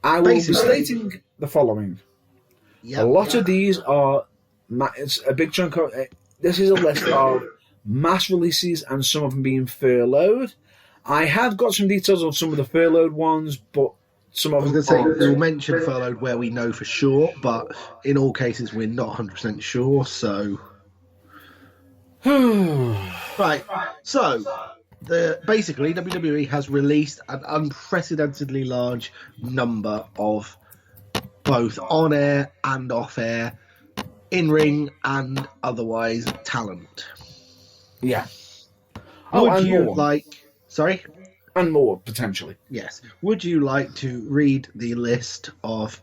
I will be stating the following. Yep. A lot of these are, it's a big chunk of, this is a list of mass releases and some of them being furloughed. I have got some details of some of the furloughed ones, but some of them aren't. We'll mention furloughed where we know for sure, but in all cases we're not 100% sure, so... Right, so... Basically, WWE has released an unprecedentedly large number of both on-air and off-air, in-ring and otherwise talent. Yeah. Would you like... Sorry? And more, potentially. Yes. Would you like to read the list of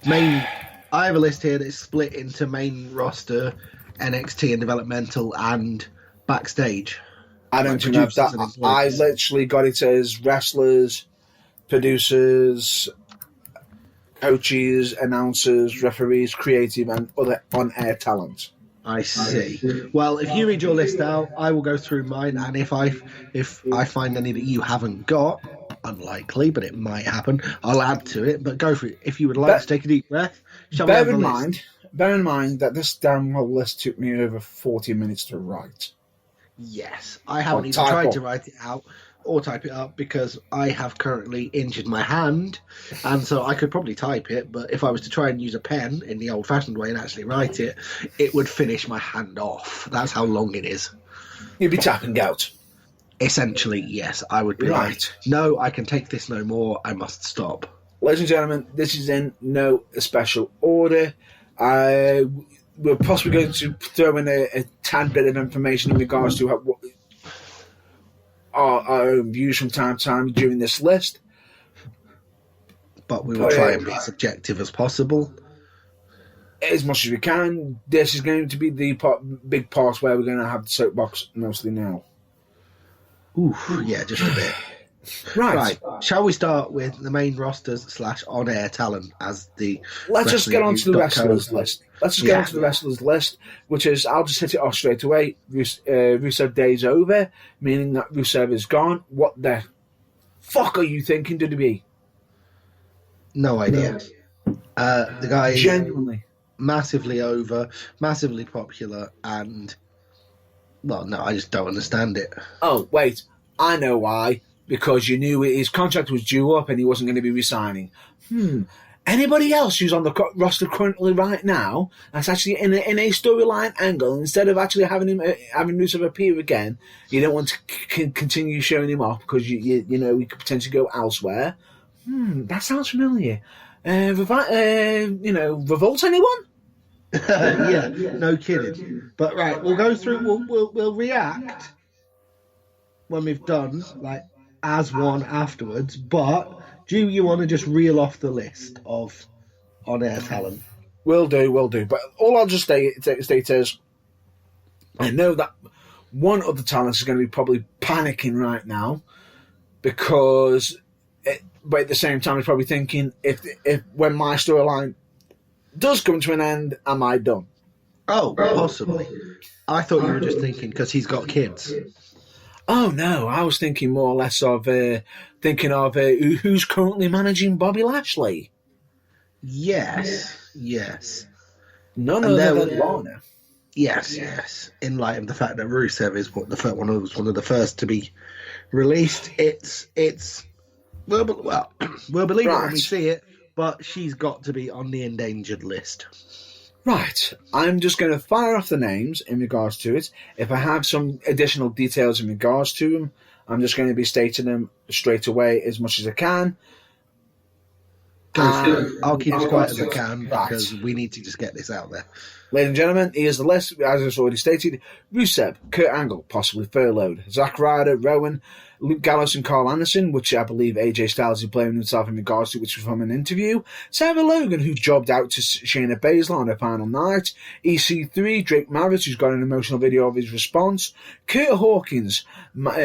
main... I have a list here that's split into main roster, NXT and developmental, and backstage. I don't even have that. I literally got it as wrestlers, producers, coaches, announcers, referees, creative, and other on-air talent. I see. Well, if you read your list out, I will go through mine, and if I find any that you haven't got, unlikely, but it might happen, I'll add to it. But go for it. If you would like to take a deep breath, bear in mind that this damn list took me over 40 minutes to write. Yes, I haven't even tried to write it out or type it up because I have currently injured my hand, and so I could probably type it, but if I was to try and use a pen in the old-fashioned way and actually write it, it would finish my hand off. That's how long it is. You'd be tapping out. Essentially, yes, I would be like, no, I can take this no more, I must stop. Ladies and gentlemen, this is in no special order. We're possibly going to throw in a tad bit of information in regards to our own views from time to time during this list. But we will try and be as objective as possible. As much as we can. This is going to be the big part where we're going to have the soapbox mostly now. Oof, yeah, just a bit. Right. Shall we start with the main rosters / on-air talent as the... Let's just get on to the wrestlers list. Let's just get on to the wrestlers list, which is, I'll just hit it off straight away. Rusev Day's over, meaning that Rusev is gone. What the fuck are you thinking, WWE? No idea. The guy is genuinely massively over, massively popular, and... Well, no, I just don't understand it. Oh, wait. I know why. Because you knew his contract was due up and he wasn't going to be resigning. Anybody else who's on the roster currently right now that's actually in a storyline angle, instead of actually having Rusev appear again, you don't want to continue showing him off because you know he could potentially go elsewhere. That sounds familiar. Revolt anyone? Yeah, no kidding. But right, we'll go through. We'll react when we've done as one afterwards. But do you want to just reel off the list of on-air talent? Will do. But all I'll just state is, I know that one of the talents is going to be probably panicking right now because, but at the same time, he's probably thinking, if when my storyline does come to an end, am I done? Oh, possibly. I thought you were just thinking because he's got kids. Oh no, I was thinking more or less of who's currently managing Bobby Lashley. Yes. None other than Lana. Yes. In light of the fact that Rusev is one of the first to be released, we'll believe it when we see it. But she's got to be on the endangered list. Right. I'm just going to fire off the names in regards to it. If I have some additional details in regards to them, I'm just going to be stating them straight away as much as I can. I'll keep as quiet as I can because we need to just get this out there. Ladies and gentlemen, here's the list. As I've already stated, Rusev, Kurt Angle, possibly furloughed. Zack Ryder, Rowan, Luke Gallows and Carl Anderson, which I believe AJ Styles is blaming himself in regards to, which was from an interview. Sarah Logan, who jobbed out to Shayna Baszler on her final night. EC3, Drake Maverick, who's got an emotional video of his response. Kurt Hawkins, Mike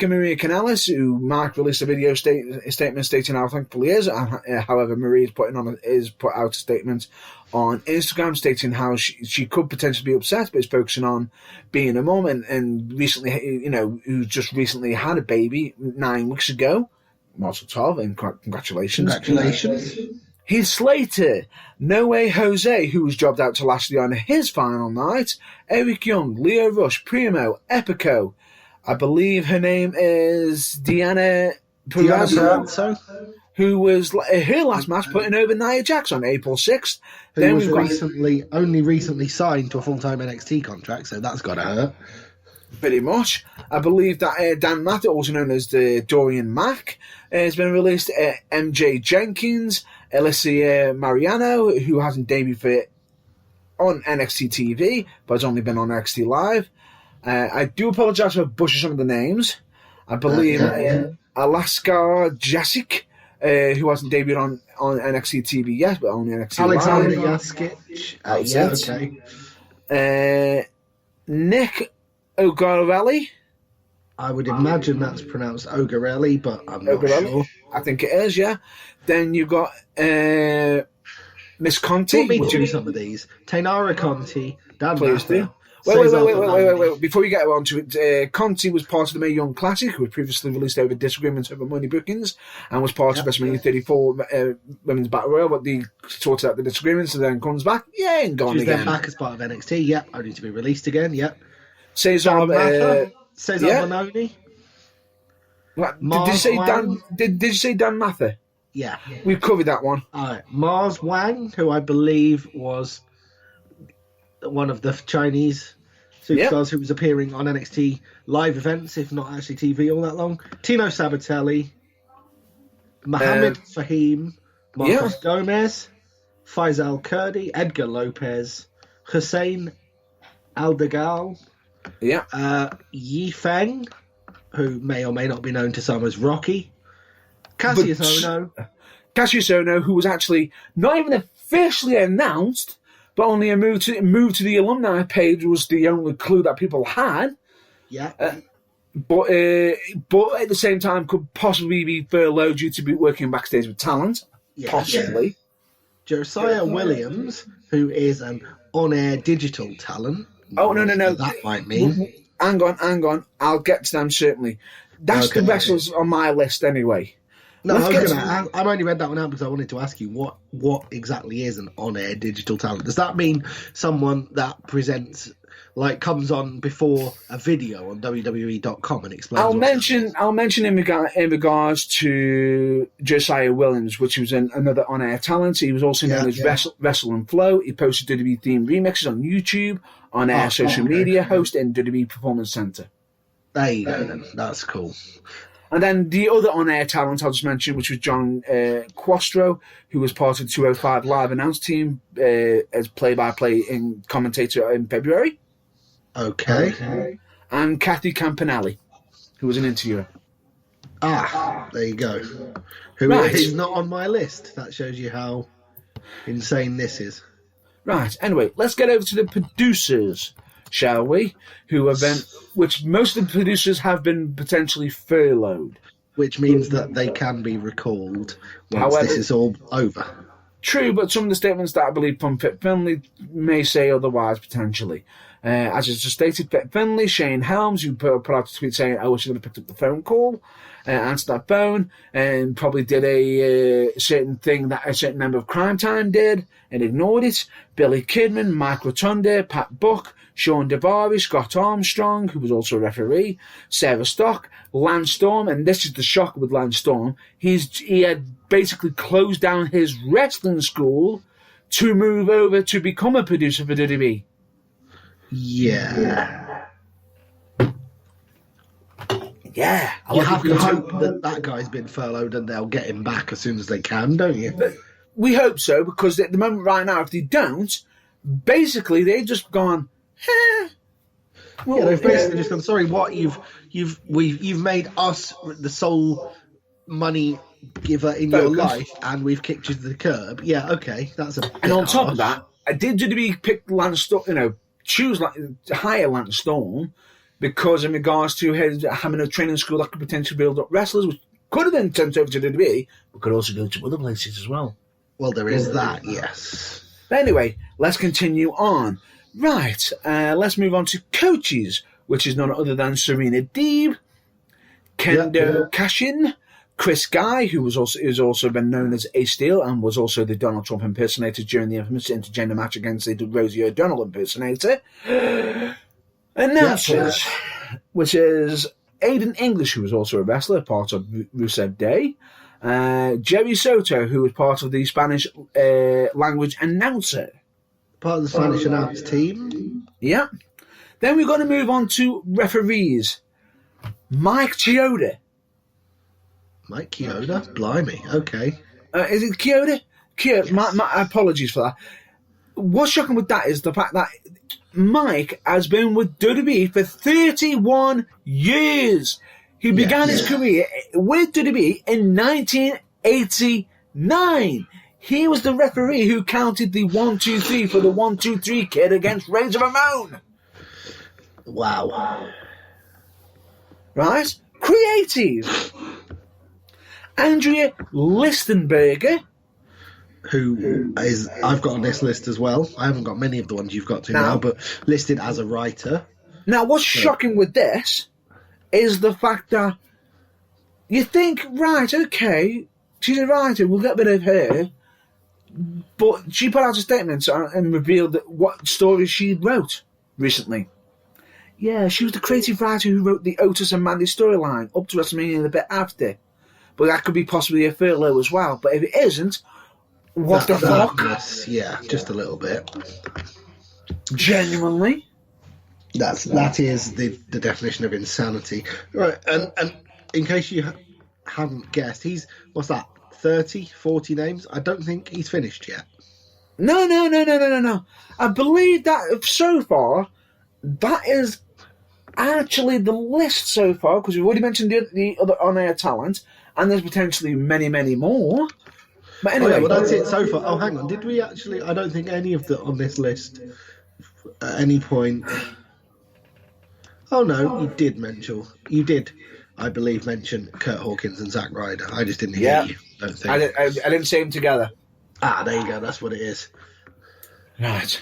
and Maria Kanellis, who Mike released a video statement stating how thankful he is. However, Maria is put out a statement on Instagram stating how she could potentially be upset, but is focusing on being a mum and recently, who just recently had a baby 9 weeks ago. Mazel tov, and congratulations. Congratulations. Heath Slater, No Way Jose, who was jobbed out to Lashley on his final night. Eric Young, Leo Rush, Primo, Epico. I believe her name is Deanna Purrazzo, who was her last match putting over Nia Jax on April 6th. Who was only recently signed to a full-time NXT contract, so that's got to hurt. Pretty much. I believe that Dan Mather, also known as the Dorian Mack, has been released. MJ Jenkins, Alicia Mariano, who hasn't debuted on NXT TV, but has only been on NXT Live. I do apologise for butchering some of the names. I believe Alaska Jasic, who hasn't debuted on NXT TV yet, but only NXT Alexander Live. Yaskic. Okay. Nick Ogarelli. I would imagine that's pronounced Ogarelli, but I'm not sure. I think it is, yeah. Then you've got Miss Conti. Let me do some of these. Tainara Conti, Dan Please Mather, do. Wait. Before you get on to it, Conti was part of the Mae Young Classic, who was previously released over disagreements over money bookings, and was part of WrestleMania 34 Women's Battle Royal, but they sorted out the disagreements and then comes back, and gone She's again. then back as part of NXT, yep, only to be released again, yep. Cesar Bononi. Did you say Dan? Did you say Dan Mather? Yeah. We've covered that one. Mars Wang, who I believe was one of the Chinese superstars who was appearing on NXT live events, if not actually TV all that long. Tino Sabatelli, Mohammed Fahim, Marcos Gomez, Faisal Kurdi, Edgar Lopez, Hussein Aldegal, Yi Feng, who may or may not be known to some as Rocky, Cassius Ohno, who was actually not even officially announced, but only a move to the alumni page was the only clue that people had. Yeah. But at the same time could possibly be furloughed due to be working backstage with talent. Yeah, possibly. Yeah. Josiah Williams, who is an on-air digital talent. Oh, no. That might mean. Hang on. I'll get to them, certainly. That's the wrestlers on my list, anyway. No, I've only read that one out because I wanted to ask you what exactly is an on-air digital talent. Does that mean someone that presents, comes on before a video on WWE.com and explains? I'll mention in regards to Josiah Williams, which was another on-air talent. He was also known as Wrestle and Flow. He posted WWE themed remixes on YouTube, on-air social media, host in WWE Performance Center. There you go. Then. That's cool. And then the other on-air talent I'll just mention, which was John Quastro, who was part of the 205 Live announce team as play-by-play commentator in February. Okay. And Kathy Campanelli, who was an interviewer. There you go. Who is not on my list. That shows you how insane this is. Right. Anyway, let's get over to the producers, shall we? Which most of the producers have been potentially furloughed. Which means that they can be recalled once this is all over. True, but some of the statements that I believe from Fit Finlay may say otherwise, potentially. As it's just stated, Fit Finlay, Shane Helms, who put out a tweet saying, I wish I would have picked up the phone call, answered that phone, and probably did a certain thing that a certain member of Crime Time did, and ignored it. Billy Kidman, Mike Rotunda, Pat Buck, Sean Daivari, Scott Armstrong, who was also a referee, Sarah Stock, Lance Storm, and this is the shock with Lance Storm. He had basically closed down his wrestling school to move over to become a producer for WWE. Yeah. Yeah. You have to hope that guy's been furloughed and they'll get him back as soon as they can, don't you? We hope so, because at the moment right now, if they don't, basically they just gone, well, Yeah, they've basically just gone. Sorry, what you've made us the sole money giver in your life, and we've kicked you to the curb. Yeah, okay, that's a. And on top harsh. of that, I did WWE pick Lance Storm, choose to hire Lance Storm because in regards to having a training school that could potentially build up wrestlers, which could have been sent over to WWE, but could also go to other places as well. Well, there is that, yes. But anyway, let's continue on. Right, let's move on to coaches, which is none other than Serena Deeb, Kendo Kashin, Chris Guy, who has also been known as Ace Steel and was also the Donald Trump impersonator during the infamous intergender match against the Rosie O'Donnell impersonator. Announcers, which is Aiden English, who was also a wrestler, part of Rusev Day. Jerry Soto, who was part of the Spanish language announcer. Part of the Spanish announce team. Yeah. Then we're going to move on to referees. Mike Chioda. Mike Chioda? Blimey, okay. Is it Chioda? Chioda. Yes. My apologies for that. What's shocking with that is the fact that Mike has been with WWE for 31 years. He began his career with WWE in 1989. He was the referee who counted the 1-2-3 for the 1-2-3 kid against Razor Ramon. Wow. Right? Creative. Andrea Listenberger. Who is, I've got on this list as well. I haven't got many of the ones you've got to now, but listed as a writer. Now, what's shocking with this is the fact that you think, right, okay, she's a writer, we'll get rid of her, but she put out a statement and revealed what stories she wrote recently. Yeah, she was the creative writer who wrote the Otis and Mandy storyline up to WrestleMania and a bit after. But that could be possibly a furlough as well. But if it isn't, what the fuck? Yeah, just a little bit. Genuinely. That is the definition of insanity. Right, and in case you haven't guessed, he's, what's that, 30, 40 names? I don't think he's finished yet. No. I believe that so far, that is actually the list so far, because we've already mentioned the other on-air talent, and there's potentially many, many more. But anyway. Well, that's it so far. Oh, hang on. Did we actually... I don't think any of the on this list at any point... Oh, no, you did, I believe, mention Kurt Hawkins and Zack Ryder. I just didn't hear you, don't think. I didn't say them together. Ah, there you go. That's what it is. Right.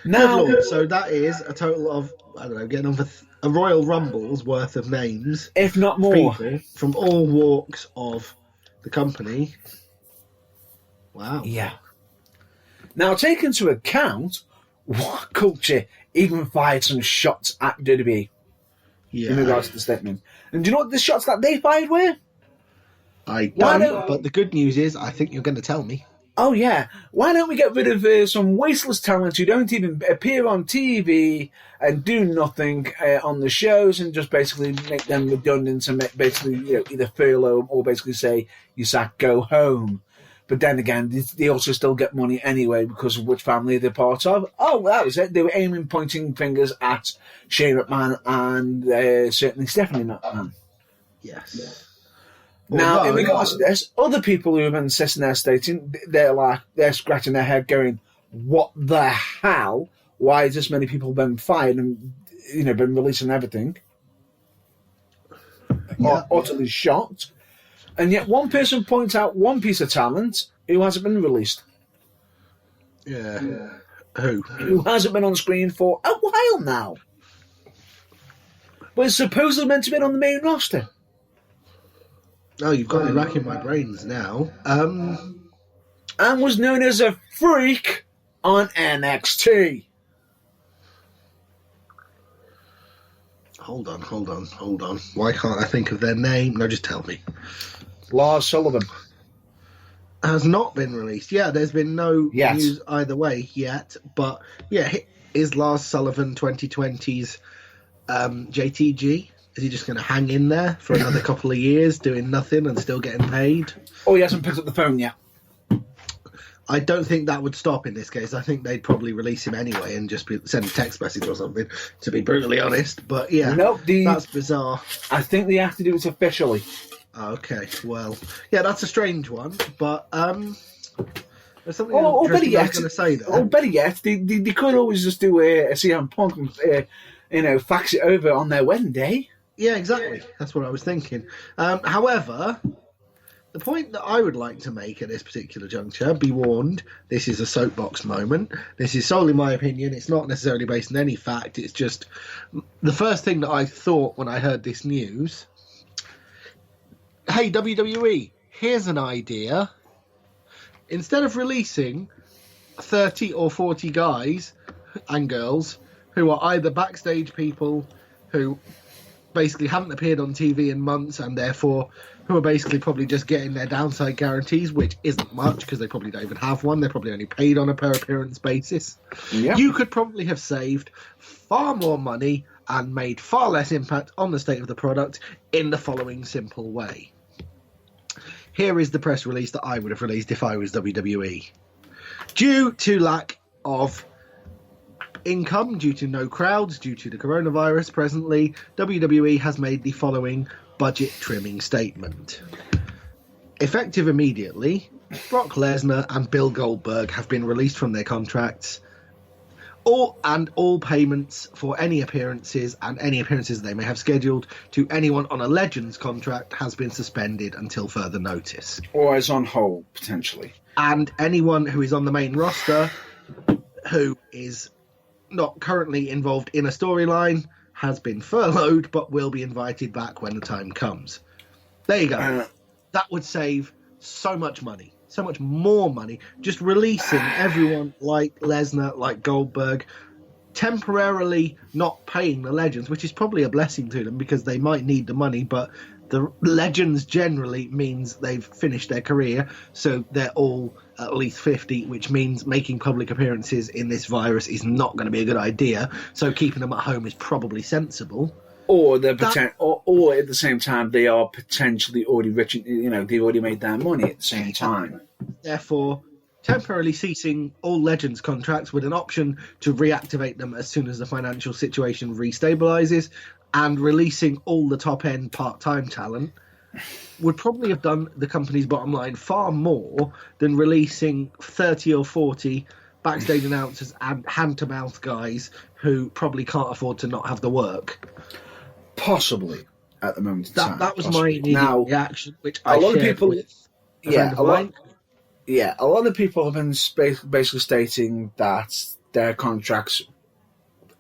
Now, so that is a total of, I don't know, getting on for a Royal Rumble's worth of names. If not more. People from all walks of the company. Wow. Yeah. Now, take into account what culture even fired some shots at WWE in regards to the statement. And do you know what the shots that they fired were? I don't, but the good news is I think you're going to tell me. Oh, yeah. Why don't we get rid of some wasteless talent who don't even appear on TV and do nothing on the shows and just basically make them redundant and basically either furlough or basically say, you sack, go home. But then again, they also still get money anyway because of which family they're part of. Oh, that was it. They were pointing fingers at Shane McMahon and certainly Stephanie McMahon. Yes. Now, in regards to this, other people who have been sitting there stating, they're scratching their head going, what the hell? Why has this many people been fired and, been releasing everything? Yeah. Utterly shocked. And yet one person points out one piece of talent who hasn't been released. Yeah. Who? Who hasn't been on screen for a while now. But is supposedly meant to be on the main roster. Oh, you've got me racking my brains now. And was known as a freak on NXT. Hold on. Why can't I think of their name? No, just tell me. Lars Sullivan. Has not been released. Yeah, there's been no news either way yet. But, yeah, is Lars Sullivan 2020's JTG? Is he just going to hang in there for another couple of years doing nothing and still getting paid? Oh, he hasn't picked up the phone yet. I don't think that would stop in this case. I think they'd probably release him anyway and just send a text message or something, to be brutally honest. But yeah, Nope, that's bizarre. I think they have to do it officially. Okay, well, yeah, that's a strange one, but there's something Or better interesting I was yet, going to say there. or better yet, they could always just do a CM Punk and fax it over on their wedding day. Yeah, exactly. That's what I was thinking. However, the point that I would like to make at this particular juncture, be warned, this is a soapbox moment. This is solely my opinion. It's not necessarily based on any fact. It's just the first thing that I thought when I heard this news. Hey, WWE, here's an idea. Instead of releasing 30 or 40 guys and girls who are either backstage people who basically haven't appeared on TV in months and therefore who are basically probably just getting their downside guarantees, which isn't much because they probably don't even have one. They're probably only paid on a per appearance basis. Yep. You could probably have saved far more money and made far less impact on the state of the product in the following simple way. Here is the press release that I would have released if I was WWE. Due to lack of income, due to no crowds, due to the coronavirus presently, WWE has made the following budget trimming statement. Effective immediately, Brock Lesnar and Bill Goldberg have been released from their contracts. All payments for any appearances and any appearances they may have scheduled to anyone on a Legends contract has been suspended until further notice. Or is on hold, potentially. And anyone who is on the main roster who is not currently involved in a storyline has been furloughed but will be invited back when the time comes. There you go. That would save so much money. So much more money, just releasing everyone like Lesnar, like Goldberg, temporarily not paying the Legends, which is probably a blessing to them because they might need the money, but the Legends generally means they've finished their career, so they're all at least 50, which means making public appearances in this virus is not going to be a good idea, so keeping them at home is probably sensible. Or they're or at the same time they are potentially already rich. They've already made their money at the same time. Therefore, temporarily ceasing all Legends contracts with an option to reactivate them as soon as the financial situation restabilizes, and releasing all the top end part-time talent would probably have done the company's bottom line far more than releasing 30 or 40 backstage announcers and hand-to-mouth guys who probably can't afford to not have the work. Possibly at the moment in time. That was my immediate reaction, which I shared with a lot of people have been basically stating that their contracts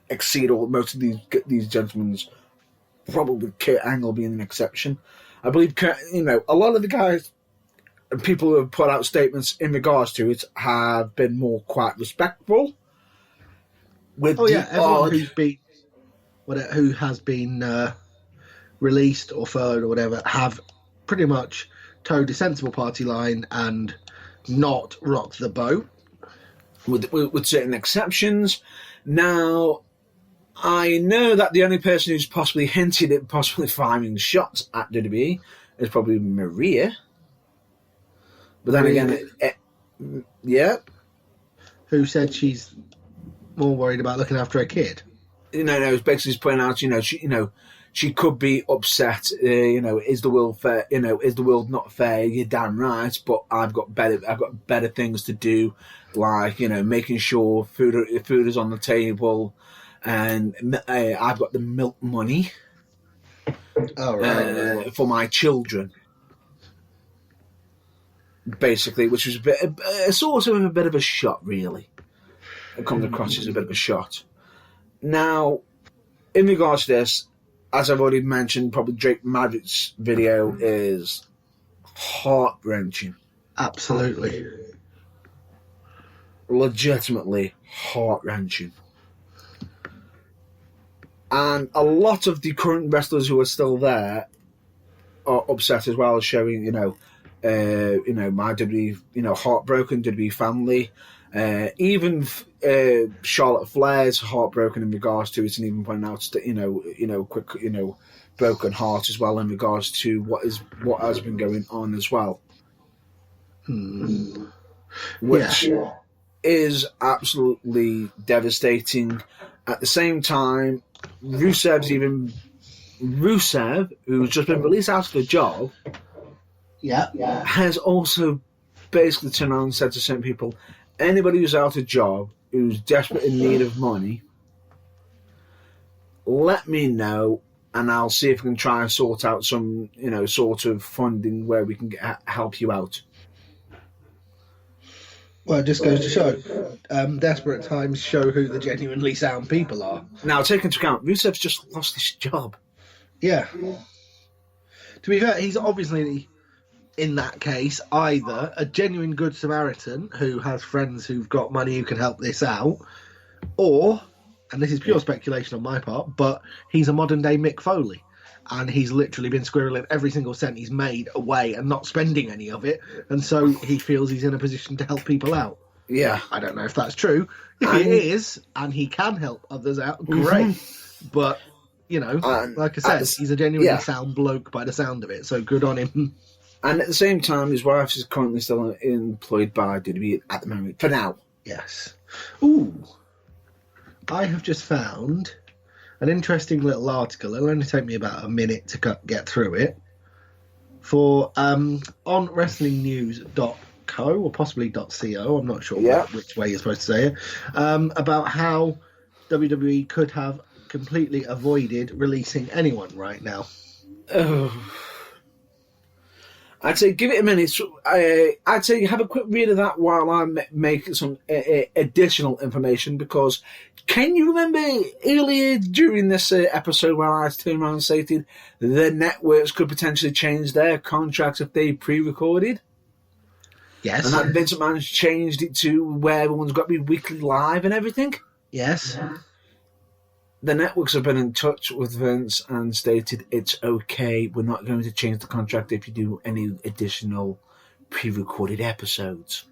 exceed all most of these gentlemen's. Probably Kurt Angle being an exception. I believe a lot of the guys and people who have put out statements in regards to it have been more quite respectful. Everyone who has been released or furloughed or whatever have pretty much towed a sensible party line and not rocked the boat. With certain exceptions. Now, I know that the only person who's possibly hinted at possibly firing shots at WWE is probably Maria. But then again, yeah. Who said she's more worried about looking after her kid? It's basically just pointing out, she could be upset. Is the world fair? Is the world not fair? You're damn right, but I've got better things to do, like making sure food is on the table, and I've got the milk money for my children. Basically, which was sort of a bit of a shot, really. It comes across as a bit of a shot. Now, in regards to this, as I've already mentioned, probably Drake Maverick's video is heart-wrenching. Absolutely. Legitimately heart-wrenching. And a lot of the current wrestlers who are still there are upset as well, showing, my WWE, heartbroken WWE family. Even Charlotte Flair's heartbroken in regards to it, and even pointing out that quick broken heart as well in regards to what has been going on as well. which is absolutely devastating. At the same time, Rusev, who's just been released out of the job, has also basically turned around and said to certain people, anybody who's out of job, who's desperate in need of money, let me know, and I'll see if we can try and sort out some, sort of funding where we can help you out. Well, it just goes to show, desperate times show who the genuinely sound people are. Now, take into account, Rusev's just lost his job. Yeah. To be fair, he's obviously, in that case, either a genuine good Samaritan who has friends who've got money who can help this out, or, and this is pure speculation on my part, but he's a modern-day Mick Foley. And he's literally been squirreling every single cent he's made away and not spending any of it. And so he feels he's in a position to help people out. Yeah. I don't know if that's true. If it is, and he can help others out, great. Mm-hmm. But, like I said, he's a genuinely sound bloke by the sound of it. So good on him. And at the same time, his wife is currently still employed by WWE at the moment, for now. Yes. Ooh. I have just found an interesting little article. It'll only take me about a minute to get through it. For on WrestlingNews.co or possibly .co, I'm not sure which way you're supposed to say it, about how WWE could have completely avoided releasing anyone right now. I'd say give it a minute. I'd say have a quick read of that while I make some additional information, because can you remember earlier during this episode where I turned around and stated the networks could potentially change their contracts if they pre-recorded? Yes. And that Vince McMahon's changed it to where everyone's got to be weekly live and everything? Yes. The networks have been in touch with Vince and stated it's okay, we're not going to change the contract if you do any additional pre-recorded episodes.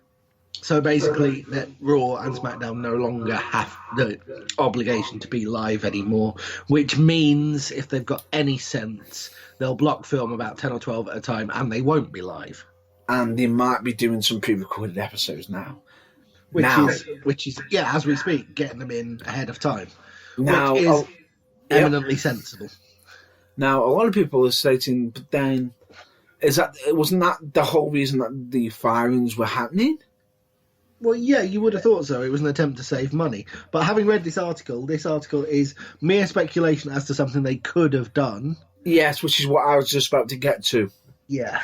So basically, that Raw and SmackDown no longer have the obligation to be live anymore, which means if they've got any sense, they'll block film about 10 or 12 at a time and they won't be live. And they might be doing some pre-recorded episodes now. Which is, as we speak, getting them in ahead of time. Now, which is eminently sensible. Now, a lot of people are stating, but then, wasn't that the whole reason that the firings were happening? Well, yeah, you would have thought so. It was an attempt to save money. But having read this article is mere speculation as to something they could have done. Yes, which is what I was just about to get to. Yeah.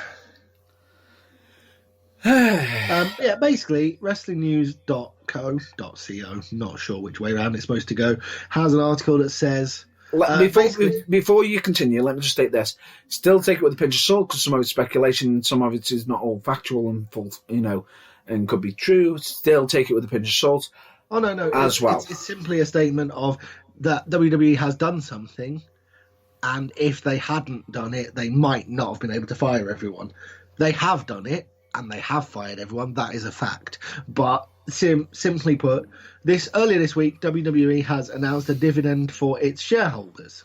Basically, WrestlingNews.co, not sure which way around it's supposed to go, has an article that says... Before you continue, let me just state this. Still take it with a pinch of salt, because some of it's speculation, some of it is not all factual and full, and could be true. Still take it with a pinch of salt. Oh, no. It's simply a statement of that WWE has done something, and if they hadn't done it, they might not have been able to fire everyone. They have done it, and they have fired everyone. That is a fact. But simply put, earlier this week, WWE has announced a dividend for its shareholders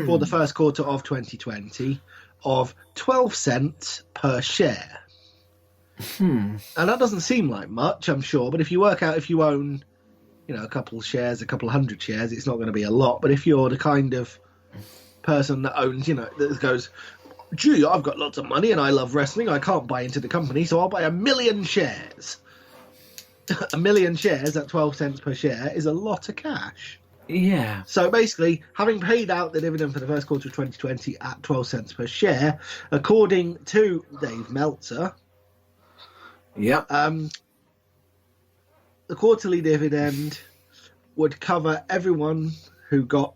for the first quarter of 2020 of 12 cents per share. And that doesn't seem like much, I'm sure, but if you work out if you own, a couple of shares, a couple of hundred shares, it's not going to be a lot. But if you're the kind of person that owns, that goes, gee, I've got lots of money and I love wrestling, I can't buy into the company, so I'll buy 1 million shares. 1 million shares at 12 cents per share is a lot of cash. Yeah. So basically, having paid out the dividend for the first quarter of 2020 at 12 cents per share, according to Dave Meltzer, the quarterly dividend would cover everyone who got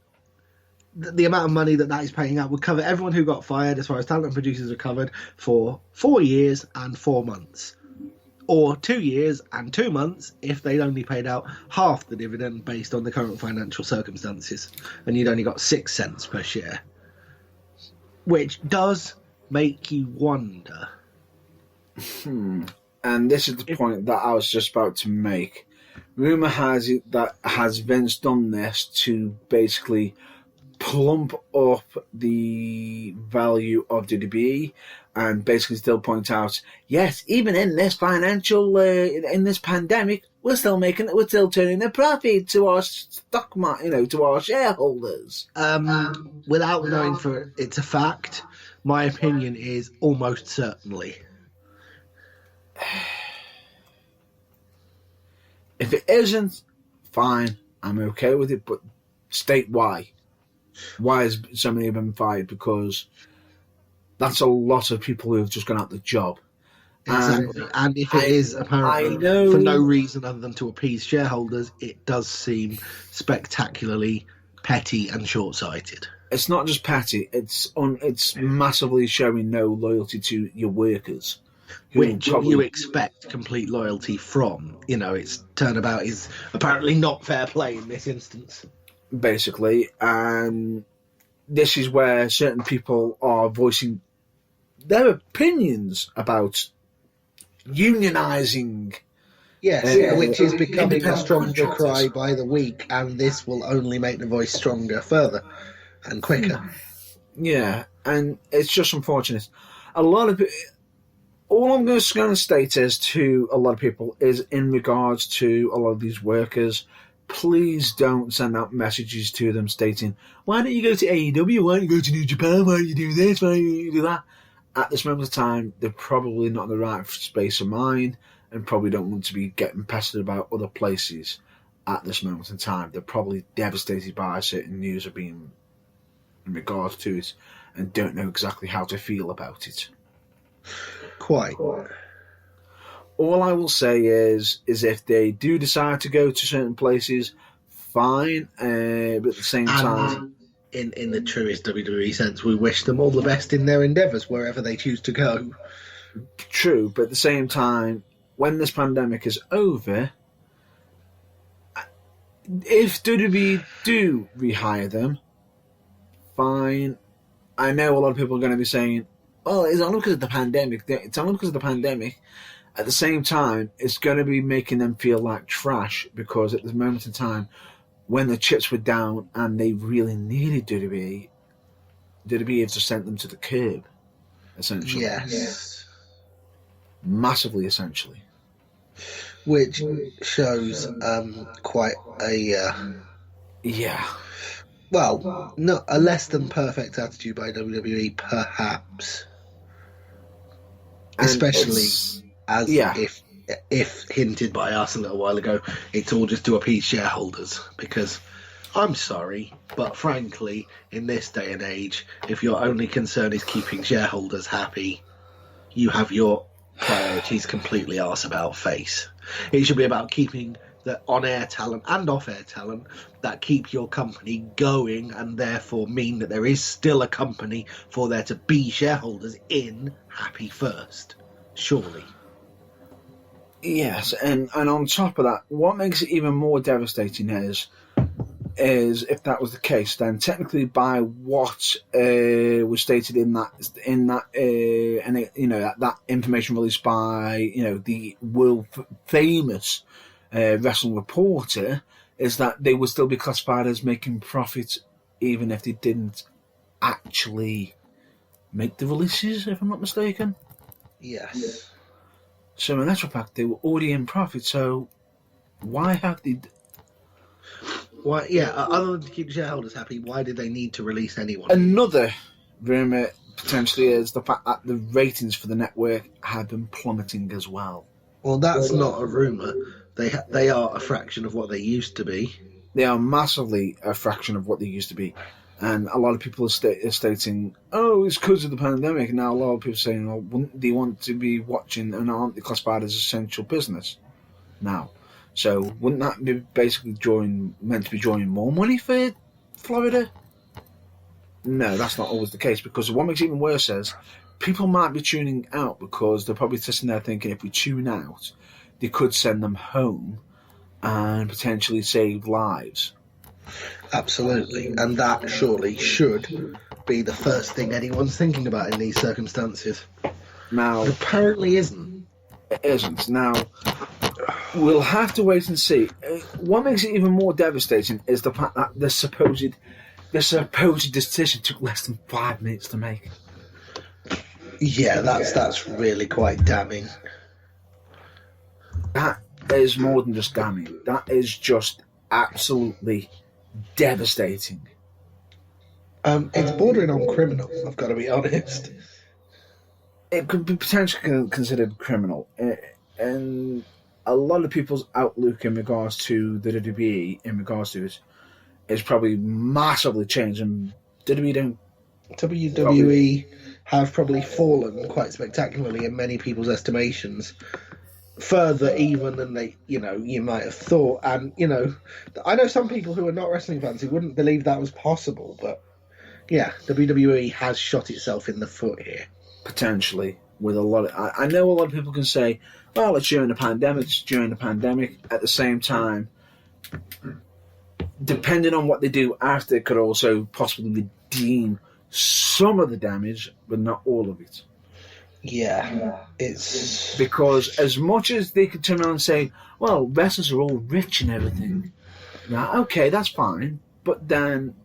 the amount of money that is paying out would cover everyone who got fired as far as talent and producers are covered for 4 years and 4 months, or 2 years and 2 months if they'd only paid out half the dividend based on the current financial circumstances, and you'd only got 6 cents per share, which does make you wonder. And this is the point that I was just about to make. Rumour has it that has Vince done this to basically plump up the value of WWE and basically still point out, yes, even in this financial, in this pandemic, we're still turning a profit to our stock market, to our shareholders. Without knowing for it's a fact, my opinion is almost certainly. If it isn't, fine, I'm okay with it, but state why. Why has so many of them fired? Because that's a lot of people who have just gone out the job. Exactly. And if it is apparently for no reason other than to appease shareholders, it does seem spectacularly petty and short-sighted. It's not just petty, it's massively showing no loyalty to your workers. Which you expect complete loyalty from. Its turnabout is apparently not fair play in this instance. Basically, and this is where certain people are voicing their opinions about unionising. Yes, which is becoming a stronger cry by the week, and this will only make the voice stronger further and quicker. Yeah, and it's just unfortunate. A lot of all I'm going to state is to a lot of people is in regards to a lot of these workers, please don't send out messages to them stating, why don't you go to AEW, why don't you go to New Japan, why don't you do this, why don't you do that? At this moment of time, they're probably not in the right space of mind and probably don't want to be getting pestered about other places at this moment in time. They're probably devastated by certain news of being in regards to it and don't know exactly how to feel about it. Quite. All I will say is if they do decide to go to certain places, fine, but at the same time... In the truest WWE sense, we wish them all the best in their endeavours, wherever they choose to go. True, but at the same time, when this pandemic is over, if WWE do rehire them, fine. I know a lot of people are going to be saying, well, it's only because of the pandemic. It's only because of the pandemic. At the same time, it's going to be making them feel like trash because at this moment in time, when the chips were down and they really needed WWE have just sent them to the curb, essentially. Yes. Massively, essentially. Which shows quite a... yeah. Well, not a less than perfect attitude by WWE, perhaps. And especially as if hinted by us a little while ago, it's all just to appease shareholders. Because I'm sorry, but frankly, in this day and age, if your only concern is keeping shareholders happy, you have your priorities completely arse about face. It should be about keeping the on-air talent and off-air talent that keep your company going and therefore mean that there is still a company for there to be shareholders in happy first. Surely. Yes, and on top of that, what makes it even more devastating is if that was the case, then technically by what was stated in that that information released by the world famous Wrestling Reporter, is that they would still be classified as making profit even if they didn't actually make the releases, if I'm not mistaken. Yes. So in actual fact, they were already in profit, so why have they... Why? Yeah, other than to keep shareholders happy, why did they need to release anyone? Another rumour potentially is the fact that the ratings for the network have been plummeting as well. Well, that's not a rumour. They are a fraction of what they used to be. They are massively a fraction of what they used to be. And a lot of people are stating, oh, it's because of the pandemic. And now a lot of people are saying, oh, wouldn't they want to be watching and aren't they classified as essential business now? So wouldn't that be basically meant to be drawing more money for Florida? No, that's not always the case, because what makes it even worse is people might be tuning out because they're probably sitting there thinking if we tune out, they could send them home and potentially save lives. Absolutely, and that surely should be the first thing anyone's thinking about in these circumstances. Now, it apparently isn't. It isn't. Now, we'll have to wait and see. What makes it even more devastating is the fact that the supposed decision took less than 5 minutes to make. Yeah, that's really quite damning. That is more than just damning. That is just absolutely devastating. It's bordering on criminal. I've got to be honest. It could be potentially considered criminal, and a lot of people's outlook in regards to the WWE, in regards to it, is probably massively changed. And WWE don't. WWE have probably fallen quite spectacularly in many people's estimations, further even than you might have thought. And I know some people who are not wrestling fans who wouldn't believe that was possible, but yeah, WWE has shot itself in the foot here. Potentially, with a lot of, I know a lot of people can say, well, it's during the pandemic. It's during the pandemic. At the same time, depending on what they do after, it could also possibly redeem some of the damage, but not all of it. Yeah, it's because as much as they could turn around and say, well, wrestlers are all rich and everything, right? Okay, that's fine, but then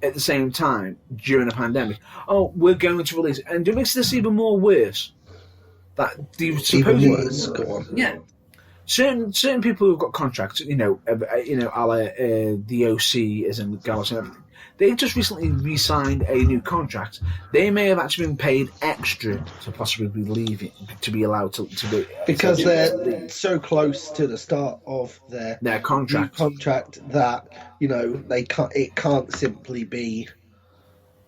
at the same time, during a pandemic, oh, we're going to release, and it makes this even more worse. That the even worse. Go on. Yeah, certain people who've got contracts, a la the OC is in Gallus and everything. They just recently re-signed a new contract. They may have actually been paid extra to possibly be leaving, to be allowed to be, because they're so close to the start of their contract. New contract that they can't. It can't simply be.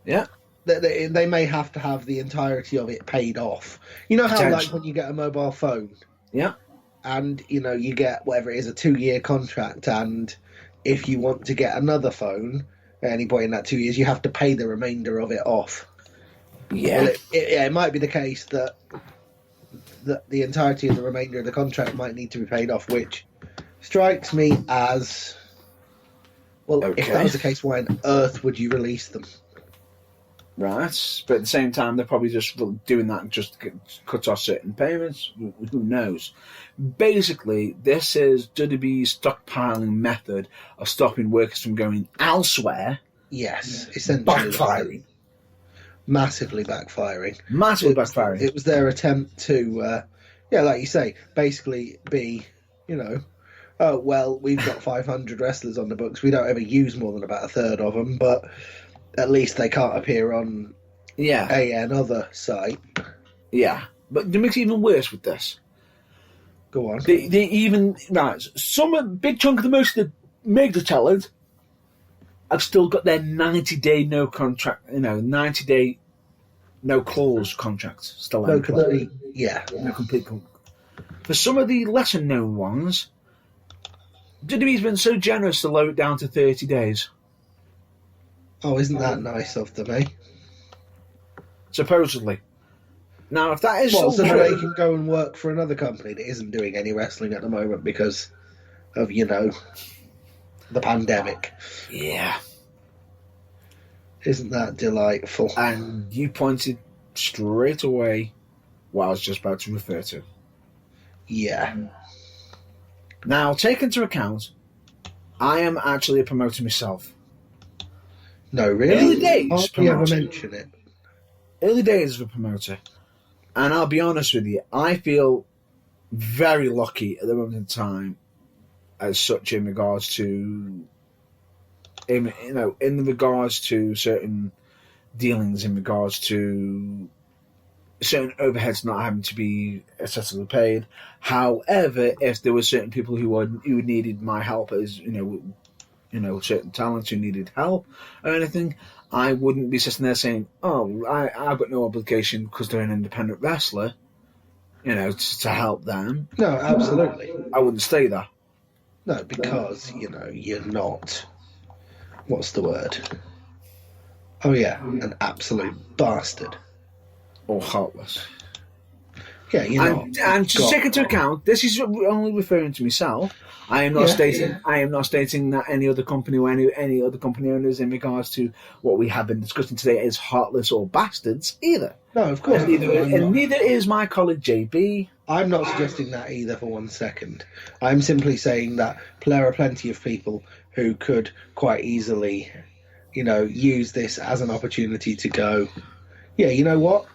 Yeah. They may have to have the entirety of it paid off. You know how like when you get a mobile phone. Yeah. And you get whatever it is, a 2-year contract, and if you want to get another phone at any point in that 2 years, you have to pay the remainder of it off. Yeah. Well, it might be the case that the entirety of the remainder of the contract might need to be paid off, which strikes me as, well, okay. If that was the case, why on earth would you release them? Right, but at the same time, they're probably just doing that just to cut off certain payments. Who knows? Basically, this is WWE's stockpiling method of stopping workers from going elsewhere. Yes, essentially. Backfiring. Massively backfiring. Backfiring. It was their attempt to, like you say, basically be, oh, well, we've got 500 wrestlers on the books. We don't ever use more than about a third of them, but at least they can't appear on another site. Yeah, but it makes it even worse with this. Go on. They even some big chunk of most of the major talent have still got their 90-day no contract, 90-day no clause contracts still in place. No complete. For some of the lesser known ones, WWE's been so generous to lower it down to 30 days. Oh, isn't that nice of them, eh? Supposedly. Now, if that is so true, they can go and work for another company that isn't doing any wrestling at the moment because of, the pandemic. Yeah. Isn't that delightful? And you pointed straight away what I was just about to refer to. Yeah. Now, take into account, I am actually a promoter myself. No, really? Early days. Oh, you ever mention it? Early days of a promoter. And I'll be honest with you, I feel very lucky at the moment in time as such in regards to, in regards to certain dealings, in regards to certain overheads not having to be excessively paid. However, if there were certain people who needed my help as, certain talents who needed help or anything, I wouldn't be sitting there saying, oh, I've got no obligation because they're an independent wrestler, to help them. No, absolutely. I wouldn't say that. No, because, you're not, what's the word? Oh yeah, an absolute bastard. Or heartless. Yeah, and to take into account, this is only referring to myself. I am not stating. I am not stating that any other company or any other company owners, in regards to what we have been discussing today, is heartless or bastards either. No, of course. Neither is my colleague JB. I'm not suggesting that either for 1 second. I'm simply saying that there are plenty of people who could quite easily, use this as an opportunity to go, yeah, you know what?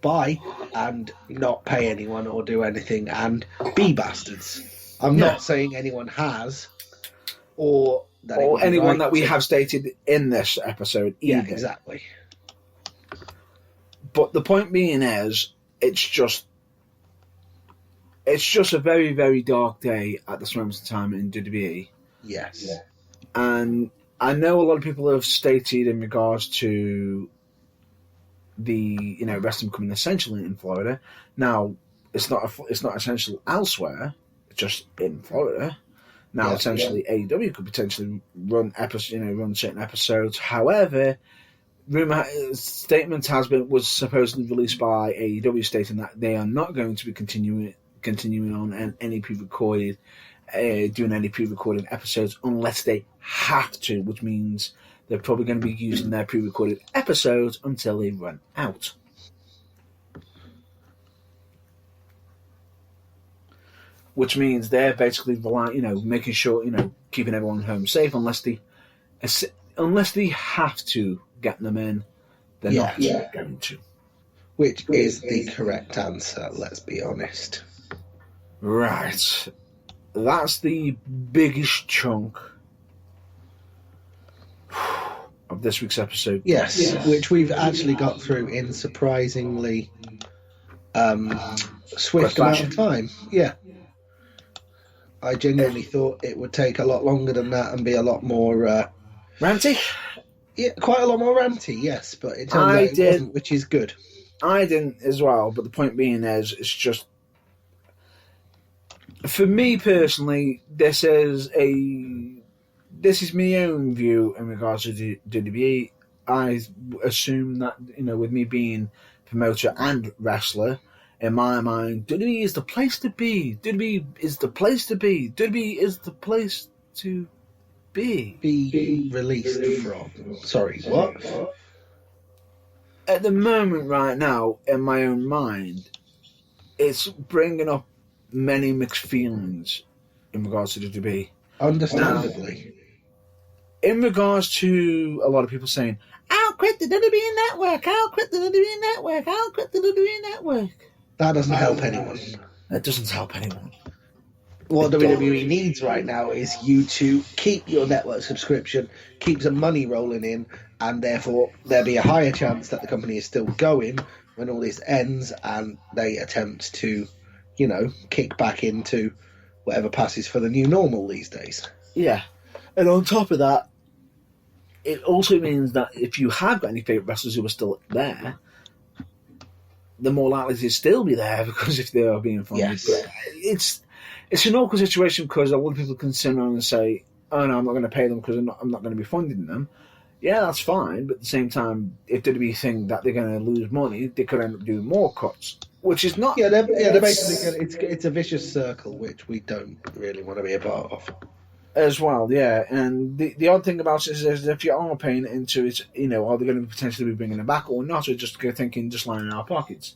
buy and not pay anyone or do anything and be bastards. I'm not saying anyone has, or anyone that we have stated in this episode either. Yeah, exactly. But the point being is, it's just a very, very dark day at this moment in time in WWE. Yes. And I know a lot of people have stated in regards to the wrestling becoming essential in Florida. Now, it's not essential elsewhere, just in Florida. Now, essentially, AEW could potentially run certain episodes. However, statement was supposedly released by AEW stating that they are not going to be continuing on any pre-recorded, doing any pre-recorded episodes unless they have to, which means they're probably going to be using their pre-recorded episodes until they run out. Which means they're basically making sure, keeping everyone home safe unless they have to get them in, they're not going to. Which is the correct answer, let's be honest. Right. That's the biggest chunk of this week's episode. Yes, which we've actually got through in surprisingly swift amount of time. Yeah. I genuinely thought it would take a lot longer than that and be a lot more... ranty? Yeah, quite a lot more ranty, yes, but it turned out it wasn't, which is good. I didn't as well, but the point being is, it's just... For me personally, this is my own view in regards to WWE. I assume that, with me being promoter and wrestler, in my mind, WWE is the place to be. WWE is the place to be. WWE is the place to be. Be released from. Sorry, what? At the moment, right now, in my own mind, it's bringing up many mixed feelings in regards to WWE. Understandably. Now, in regards to a lot of people saying, I'll quit the WWE Network, I'll quit the WWE Network, I'll quit the WWE Network. That doesn't help anyone. That doesn't help anyone. What WWE needs right now is you to keep your network subscription, keep some money rolling in, and therefore there'll be a higher chance that the company is still going when all this ends and they attempt to, kick back into whatever passes for the new normal these days. Yeah. And on top of that, it also means that if you have got any favourite wrestlers who are still there, they're more likely to still be there because if they are being funded. Yes. But it's an awkward situation because a lot of people can sit around and say, oh no, I'm not going to pay them because I'm not going to be funding them. Yeah, that's fine, but at the same time, if WWE think that they're going to lose money, they could end up doing more cuts, which is not... they're basically... It's a vicious circle, which we don't really want to be a part of. As well, yeah. And the odd thing about it is if you are paying into it, are they going to potentially be bringing it back or not, or just thinking just lying in our pockets?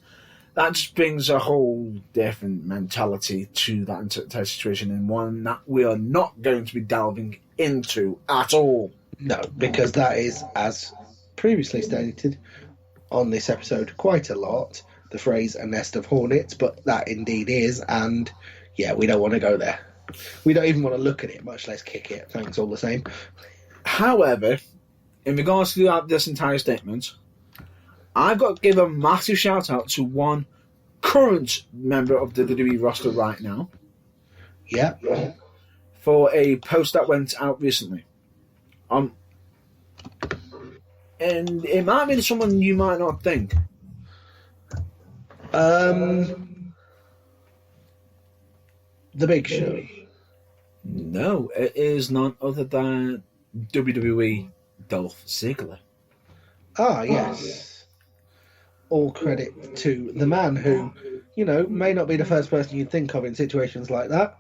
That just brings a whole different mentality to that entire situation, and one that we are not going to be delving into at all. No, because that is, as previously stated on this episode quite a lot, the phrase a nest of hornets, but that indeed is, and yeah, we don't want to go there. We don't even want to look at it, much less kick it. Thanks all the same. However, in regards to this entire statement, I've got to give a massive shout out to one current member of the WWE roster right now. Yeah. For a post that went out recently. And it might be someone you might not think. The Big Show. No, it is none other than WWE Dolph Ziggler. Ah, yes. All credit to the man who, may not be the first person you'd think of in situations like that,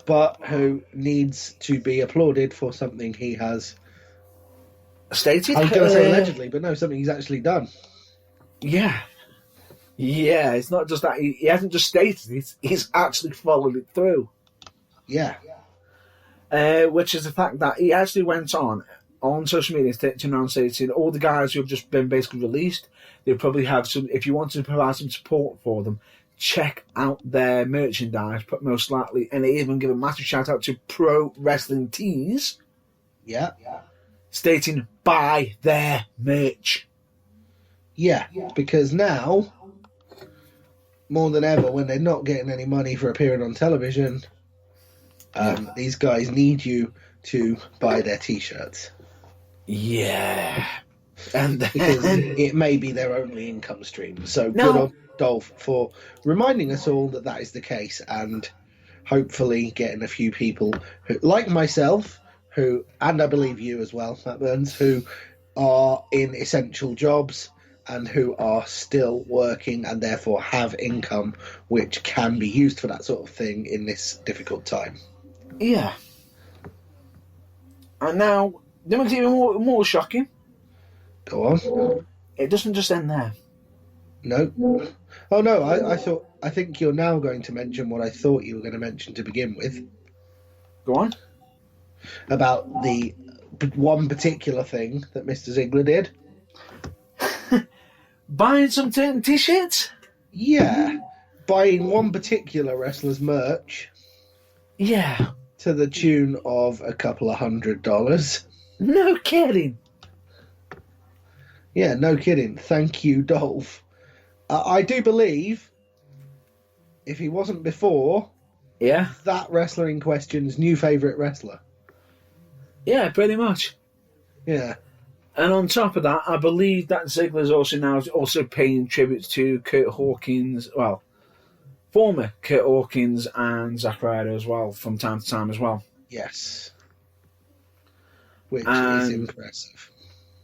but who needs to be applauded for something he has stated. I was going to say allegedly, but no, something he's actually done. Yeah. Yeah, it's not just that. He hasn't just stated it, he's actually followed it through. Yeah. Which is the fact that he actually went on on social media turn around saying all the guys who have just been basically released, they probably have some. If you want to provide some support for them, check out their merchandise. But most likely, and they even give a massive shout out to Pro Wrestling Tees, Yeah. stating buy their merch. Yeah, because now, more than ever, when they're not getting any money for appearing on television, these guys need you to buy their T-shirts. Yeah. And Because it may be their only income stream. So good on Dolph for reminding us all that that is the case, and hopefully getting a few people who, like myself, who, and I believe you as well, Matt Burns, who are in essential jobs and who are still working and therefore have income which can be used for that sort of thing in this difficult time. yeah. And now, then it's even more shocking. Go on. It doesn't just end there. No. Oh no, I think you're now going to mention what I thought you were going to mention to begin with. Go on. About the one particular thing that Mr. Ziggler did. Buying some T-shirts? Yeah. Buying one particular wrestler's merch Yeah. to the tune of a couple of $100. No kidding. Yeah, no kidding. Thank you, Dolph. I do believe, if he wasn't before, Yeah. that wrestler in question's new favourite wrestler. Yeah, pretty much. Yeah. And on top of that, I believe that Ziggler's also paying tributes to Kurt Hawkins, well, former Kurt Hawkins and Zack Ryder as well, from time to time as well. Yes. Which is impressive.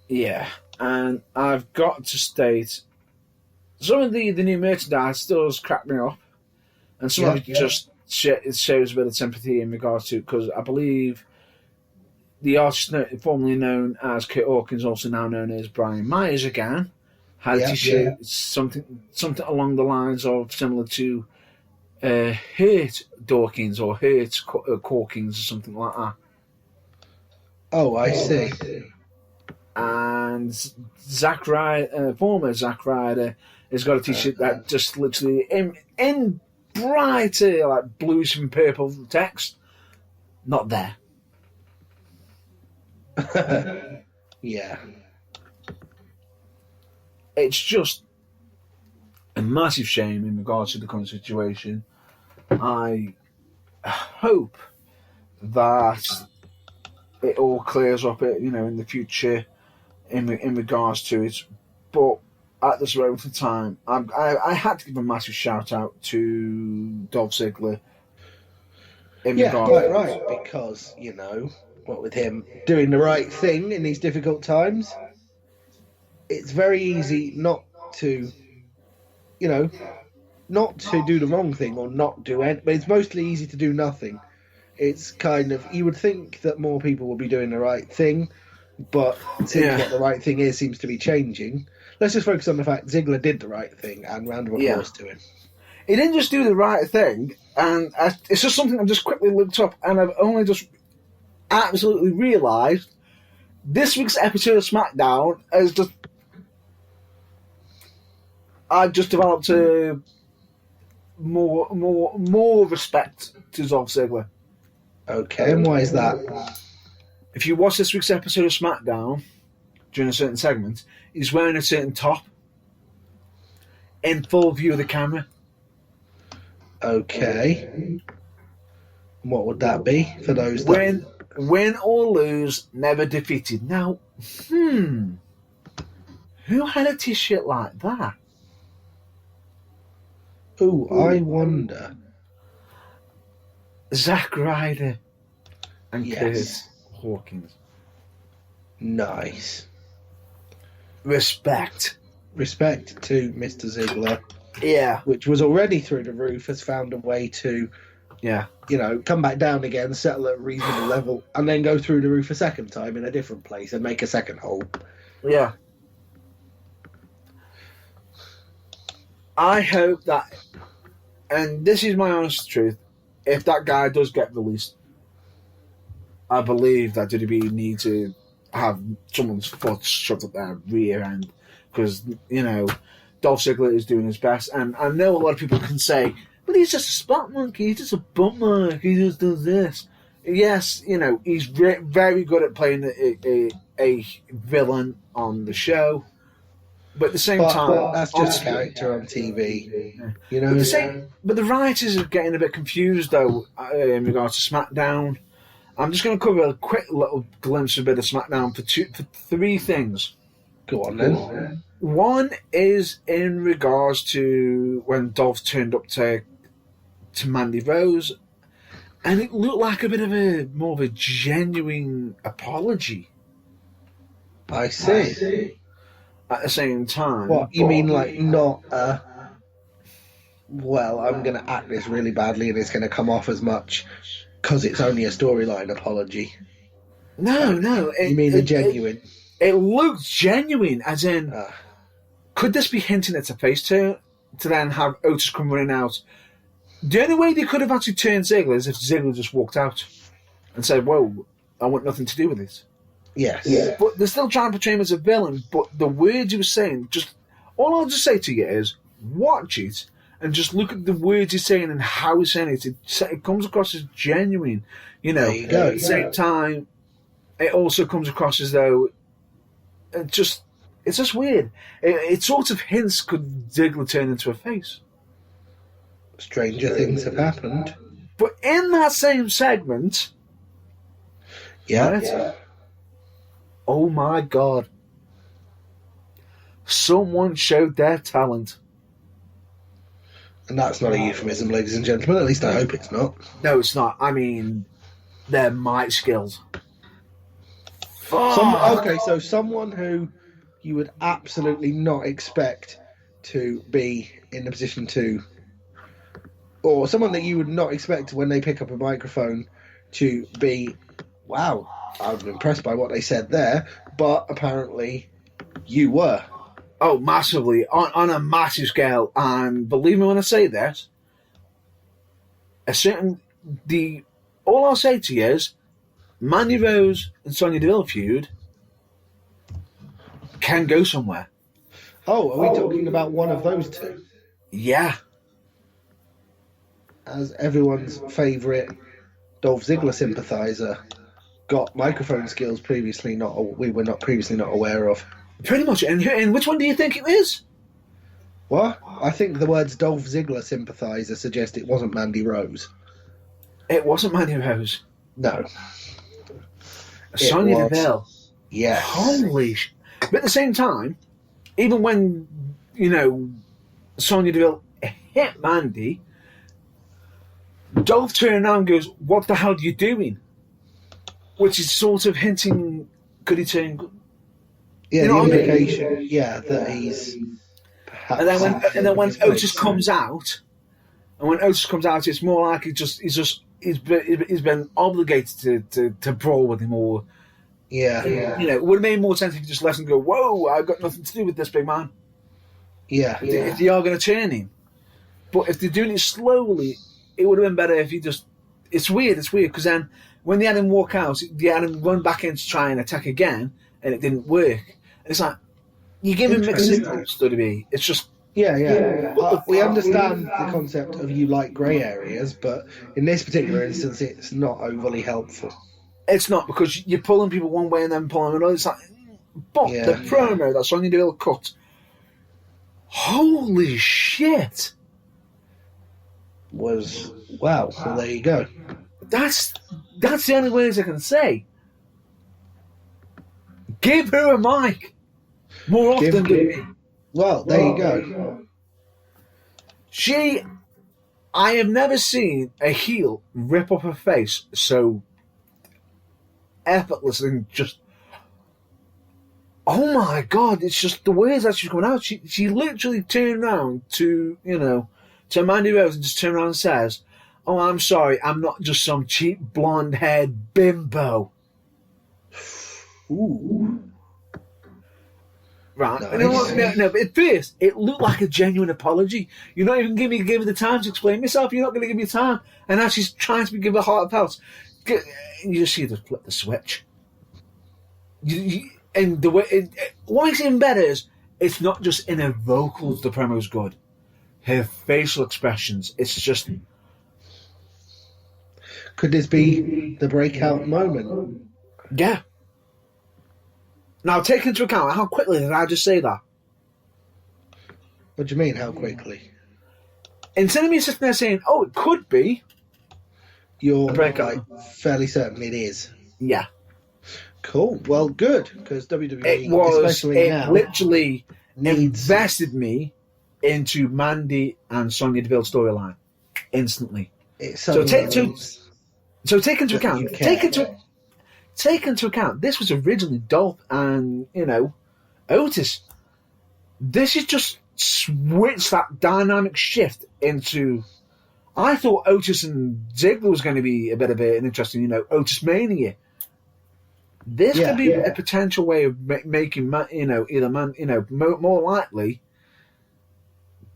Yeah, and I've got to state, some of the new merchandise still does crack me up, and some of it just it shows a bit of sympathy in regards to, because I believe the artist formerly known as Kurt Hawkins, also now known as Brian Myers again, had a t-shirt something along the lines of similar to Hurt Dawkins or Hurt Corkins or something like that. Oh, I see. And Zack Ryder, former Zack Ryder, has got a t-shirt that just literally in brighter, like bluish and purple text, not there. Yeah. It's just a massive shame in regards to the current situation. I hope that it all clears up, in the future in regards to it. But at this moment in time, I had to give a massive shout out to Dolph Ziggler. Quite right, because, what with him doing the right thing in these difficult times, it's very easy not to do the wrong thing or not do it, but it's mostly easy to do nothing. It's kind of, you would think that more people would be doing the right thing, but what the right thing is seems to be changing. Let's just focus on the fact Ziggler did the right thing, and round of applause to him. He didn't just do the right thing, and it's just something I've just quickly looked up, and I've only just absolutely realised this week's episode of SmackDown has just... I've just developed a more respect to Dolph Ziggler. Okay, and why is that? If you watch this week's episode of SmackDown, during a certain segment, he's wearing a certain top in full view of the camera. Okay. What would that be for those that... Win or lose, never defeated. Now, who had a t-shirt like that? Ooh, I wonder. Zack Ryder and Yes. Kurt Hawkins. Nice. Respect. Respect to Mr. Ziggler, Yeah. which was already through the roof, has found a way to, Yeah. come back down again, settle at a reasonable level, and then go through the roof a second time in a different place and make a second hole. Yeah. I hope that, and this is my honest truth, if that guy does get released, I believe that WWE need to have someone's foot shoved up their rear end because, Dolph Ziggler is doing his best. And I know a lot of people can say, but he's just a spot monkey, he's just a bum mark, he just does this. Yes, he's very good at playing a villain on the show. But at the same time... But that's just a character on TV. But the writers are getting a bit confused, though, in regards to SmackDown. I'm just going to cover a quick little glimpse of a bit of SmackDown for three things. Go on, then. One is in regards to when Dolph turned up to Mandy Rose, and it looked like a bit of more of a genuine apology. I see. At the same time... What, you mean like not well, I'm going to act this really badly and it's going to come off as much because it's only a storyline apology? No. You mean the genuine? It looks genuine, as in... Could this be hinting at a face turn to then have Otis come running out? The only way they could have actually turned Ziggler is if Ziggler just walked out and said, "Whoa, I want nothing to do with this." Yes. Yeah. But they're still trying to portray him as a villain, but the words he was saying, all I'll just say to you is, watch it and just look at the words he's saying and how he's saying it. It comes across as genuine. There you go. At the same time, it also comes across as though it's just weird. It sort of hints, could Ziggler turn into a face? Stranger things have happened. But in that same segment... Yeah. Oh my God. Someone showed their talent. And that's not a euphemism, ladies and gentlemen. At least I hope it's not. No, it's not. I mean, their mic skills. So someone who you would absolutely not expect to be in the position to... Or someone that you would not expect when they pick up a microphone to be... Wow, I'm impressed by what they said there, but apparently you were. Oh, massively, on a massive scale, and believe me when I say that, all I'll say to you is, Mandy Rose and Sonya Deville feud can go somewhere. Oh, are we talking about one of those two? Yeah. As everyone's favourite Dolph Ziggler sympathiser got microphone skills we were not previously not aware of. Pretty much. And which one do you think it is? What? I think the words Dolph Ziggler sympathiser suggest it wasn't Mandy Rose. It wasn't Mandy Rose. No. Sonya Deville. Yeah. Holy sh... But at the same time, even when, Sonya Deville hit Mandy, Dolph turned around and goes, "What the hell are you doing?" Which is sort of hinting, could he turn... Yeah, the indication, that he's perhaps... And then when Otis comes out, it's more like he's been obligated to brawl with him, or... Yeah. It would have made more sense if you just let him go, "Whoa, I've got nothing to do with this, big man." Yeah. If they are going to turn him. But if they're doing it slowly, it would have been better if he just... It's weird, because then when they had him walk out, they had him run back in to try and attack again, and it didn't work. And it's like, you give him mixed signals, WB. It's just... Yeah. We understand the concept of you like grey areas, but in this particular instance, it's not overly helpful. It's not, because you're pulling people one way and then pulling them another. It's like... But the promo that Sonya Deville cut... Holy shit! Was... Wow, so there you go. That's the only words I can say. Give her a mic more often, WB. Well, there you go. I have never seen a heel rip up her face so effortlessly and just... Oh my God, it's just the words that she's coming out. She literally turned around to Mandy Rose and just turned around and says, "Oh, I'm sorry, I'm not just some cheap blonde-haired bimbo." Ooh. Right. Nice. No, but at first, it looked like a genuine apology. You're not even giving me the time to explain myself. You're not going to give me time. And now she's trying to give a heart of heart. And you just see her flip the switch. And the way what makes it even better is it's not just in her vocals. The promo's good. Her facial expressions. It's just Could this be the breakout moment? yeah. Now take into account how quickly did I just say that? What do you mean? How quickly? Instead of me sitting there saying, "Oh, it could be," You're a breakout. like fairly certain it is. Yeah, Cool. Well, good, because WWE, it was. especially It now, literally needs. invested me into Mandy and Sonya Deville storyline instantly. It So suddenly needs so take into that you account. care. Take into account. This was originally Dolph and Otis. This is just switched that dynamic shift into. I thought Otis and Ziggler was going to be a bit of an interesting, Otis Mania. This could be a potential way of making, more likely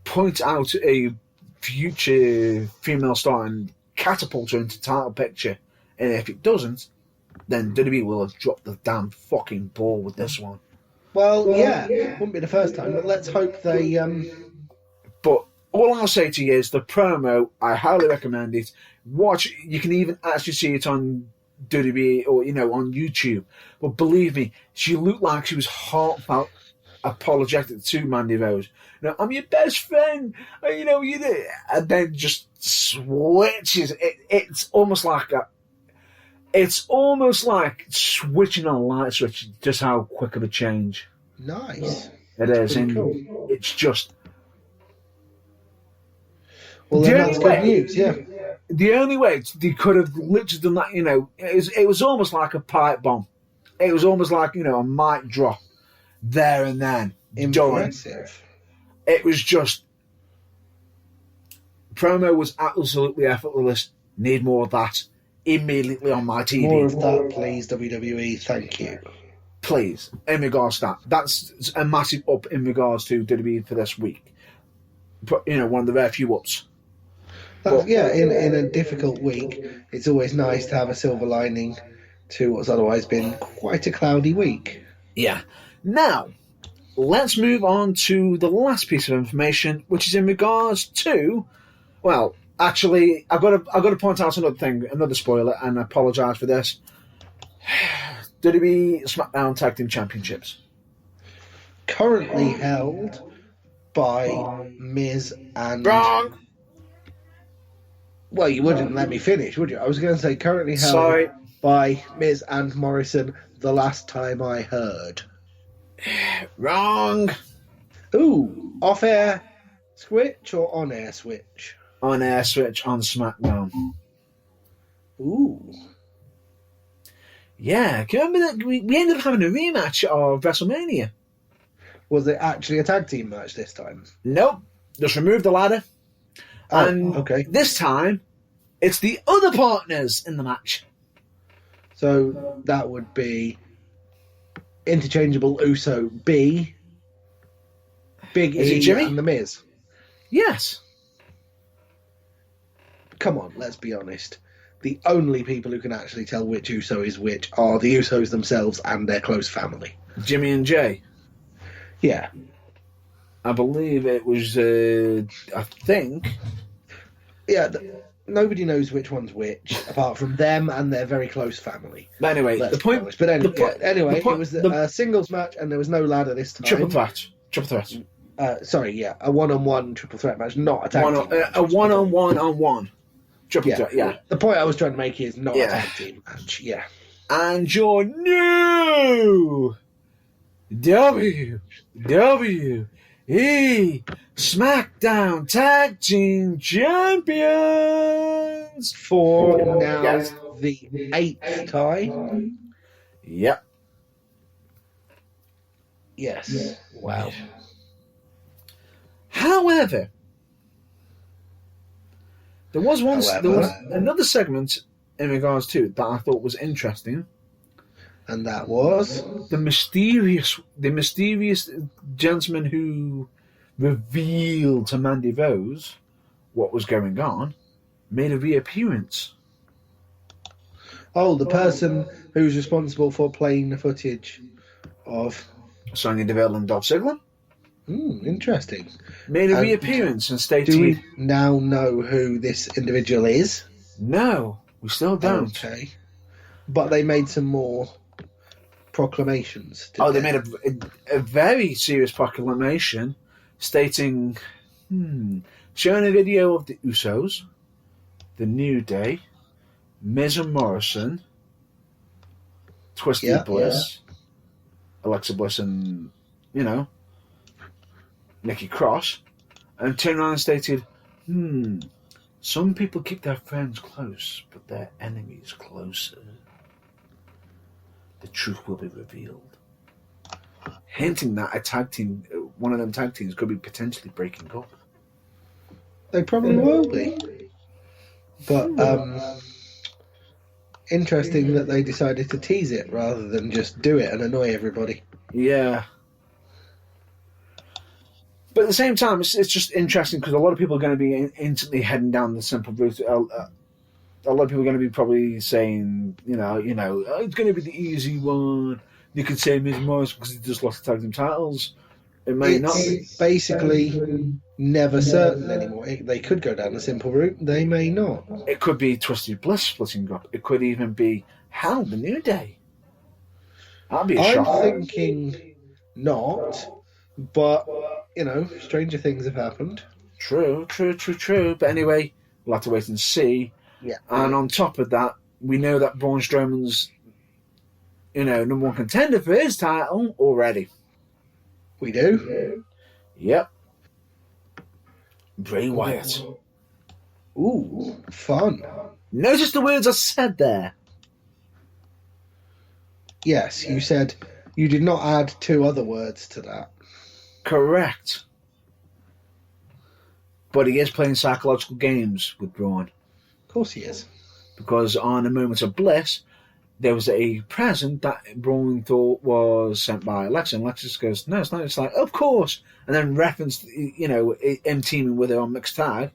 point out a future female star and catapult her into title picture. And if it doesn't, then WWE will have dropped the damn fucking ball with this one. Well, yeah, wouldn't be the first time, but let's hope they. But all I'll say to you is the promo, I highly recommend it. Watch, you can even actually see it on WWE or, on YouTube. But believe me, she looked like she was heartfelt apologetic to Mandy Rose. I'm your best friend, and then just switches. It's almost like switching on a light switch, just how quick of a change Nice. it is. Pretty And cool. it's just. Well, then that's good news, yeah. The only way they could have literally done that, it was almost like a pipe bomb. It was almost like, a mic drop there and then. Impressive. It was just. Promo was absolutely effortless. Need more of that immediately on my TV. More of that, please, WWE. Thank you. Please, in regards to that. That's a massive up in regards to WWE for this week. But, one of the rare few ups. In a difficult week, it's always nice to have a silver lining to what's otherwise been quite a cloudy week. Yeah. Now, let's move on to the last piece of information, which is in regards to, well, actually, I've got to point out another spoiler, and I apologise for this. WWE SmackDown Tag Team Championships. Currently held by Miz and... Wrong! Well, you wouldn't let me finish, would you? I was going to say currently held Sorry. by Miz and Morrison the last time I heard. Wrong! Ooh, off-air switch or on-air switch? On-air switch on SmackDown. Ooh. Yeah, can you remember that we ended up having a rematch of WrestleMania? Was it actually a tag team match this time? Nope. Just removed the ladder. Oh, And okay. this time, it's the other partners in the match. So that would be interchangeable Uso B, Big Is it E, Jimmy? and The Miz. Yes. Come on, let's be honest. The only people who can actually tell which Uso is which are the Usos themselves and their close family. Jimmy and Jay. Yeah. I believe it was, I think. Yeah, nobody knows which one's which, apart from them and their very close family. But anyway, Let's the point. be honest. But anyway, the point- it was a singles match and there was no ladder this time. Triple threat. A one-on-one triple threat match, not a tag team match. A one-on-one. Triple Yeah. threat, yeah. The point I was trying to make is not Yeah. a tag team match, yeah. And your new WWE SmackDown Tag Team Champions For now, Yes. the 8th time. Yep. Yes. Wow. However, there was another segment in regards to it that I thought was interesting. And that was? The mysterious gentleman who revealed to Mandy Rose what was going on made a reappearance. Oh, the person who's responsible for playing the footage of. Sonya Deville and Dolph Ziggler Interesting. made a And reappearance and stated, do we now know who this individual is? "No, we still don't." Okay. But they made some more proclamations. They made a very serious proclamation stating, showing a video of the Usos, the New Day, Miz and Morrison, Twisted Bliss, Alexa Bliss and, Nikki Cross, and turned around and stated, some people keep their friends close, but their enemies closer. The truth will be revealed. Hinting that one of them tag teams could be potentially breaking up. They probably will be. But interesting that they decided to tease it rather than just do it and annoy everybody. Yeah. But at the same time, it's just interesting because a lot of people are going to be instantly heading down the simple route. A lot of people are going to be probably saying, it's going to be the easy one. You could say Miz Morris because he just lost the tag team titles. It may not be. Basically never certain anymore. They could go down the simple route. They may not. It could be Twisted Bliss splitting up. It could even be Hell, the New Day. That'd be a shock. I'm thinking not, but, stranger things have happened. True. But anyway, we'll have to wait and see. Yeah. And on top of that, we know that Braun Strowman's, number one contender for his title already. We do? Yep. Bray Wyatt. Ooh, fun. Notice the words I said there. Yes, you said you did not add 2 other words to that. Correct. But he is playing psychological games with Braun. Of course he is. Because on a Moment of Bliss, there was a present that Braun thought was sent by Alexa, and Alexa just goes, no, it's not. It's like, of course. And then referenced, him teaming with her on mixed tag,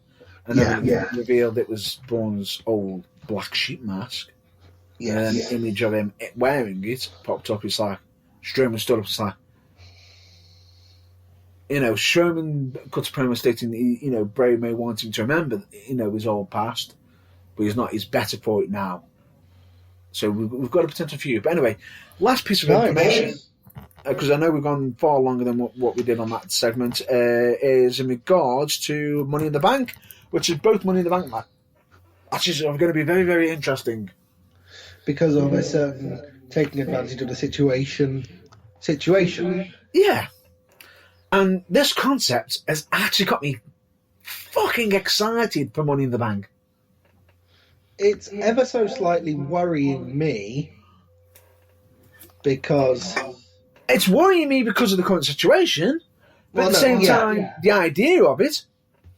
and then revealed it was Braun's old black sheep mask. Yeah. And then the image of him wearing it popped up. It's like, Strowman stood up, it's like, Strowman cuts a promo stating, Bray may want him to remember, his old past, but he's not. He's better for it now. So we've got a potential feud. But anyway, last piece of information, because I know we've gone far longer than what we did on that segment, is in regards to Money in the Bank, which is both Money in the Bank matches are going to be very, very interesting. Because of a certain taking advantage of the situation. Yeah. And this concept has actually got me fucking excited for Money in the Bank. It's ever so slightly worrying me because... It's worrying me because of the current situation, but at the same time, the idea of it,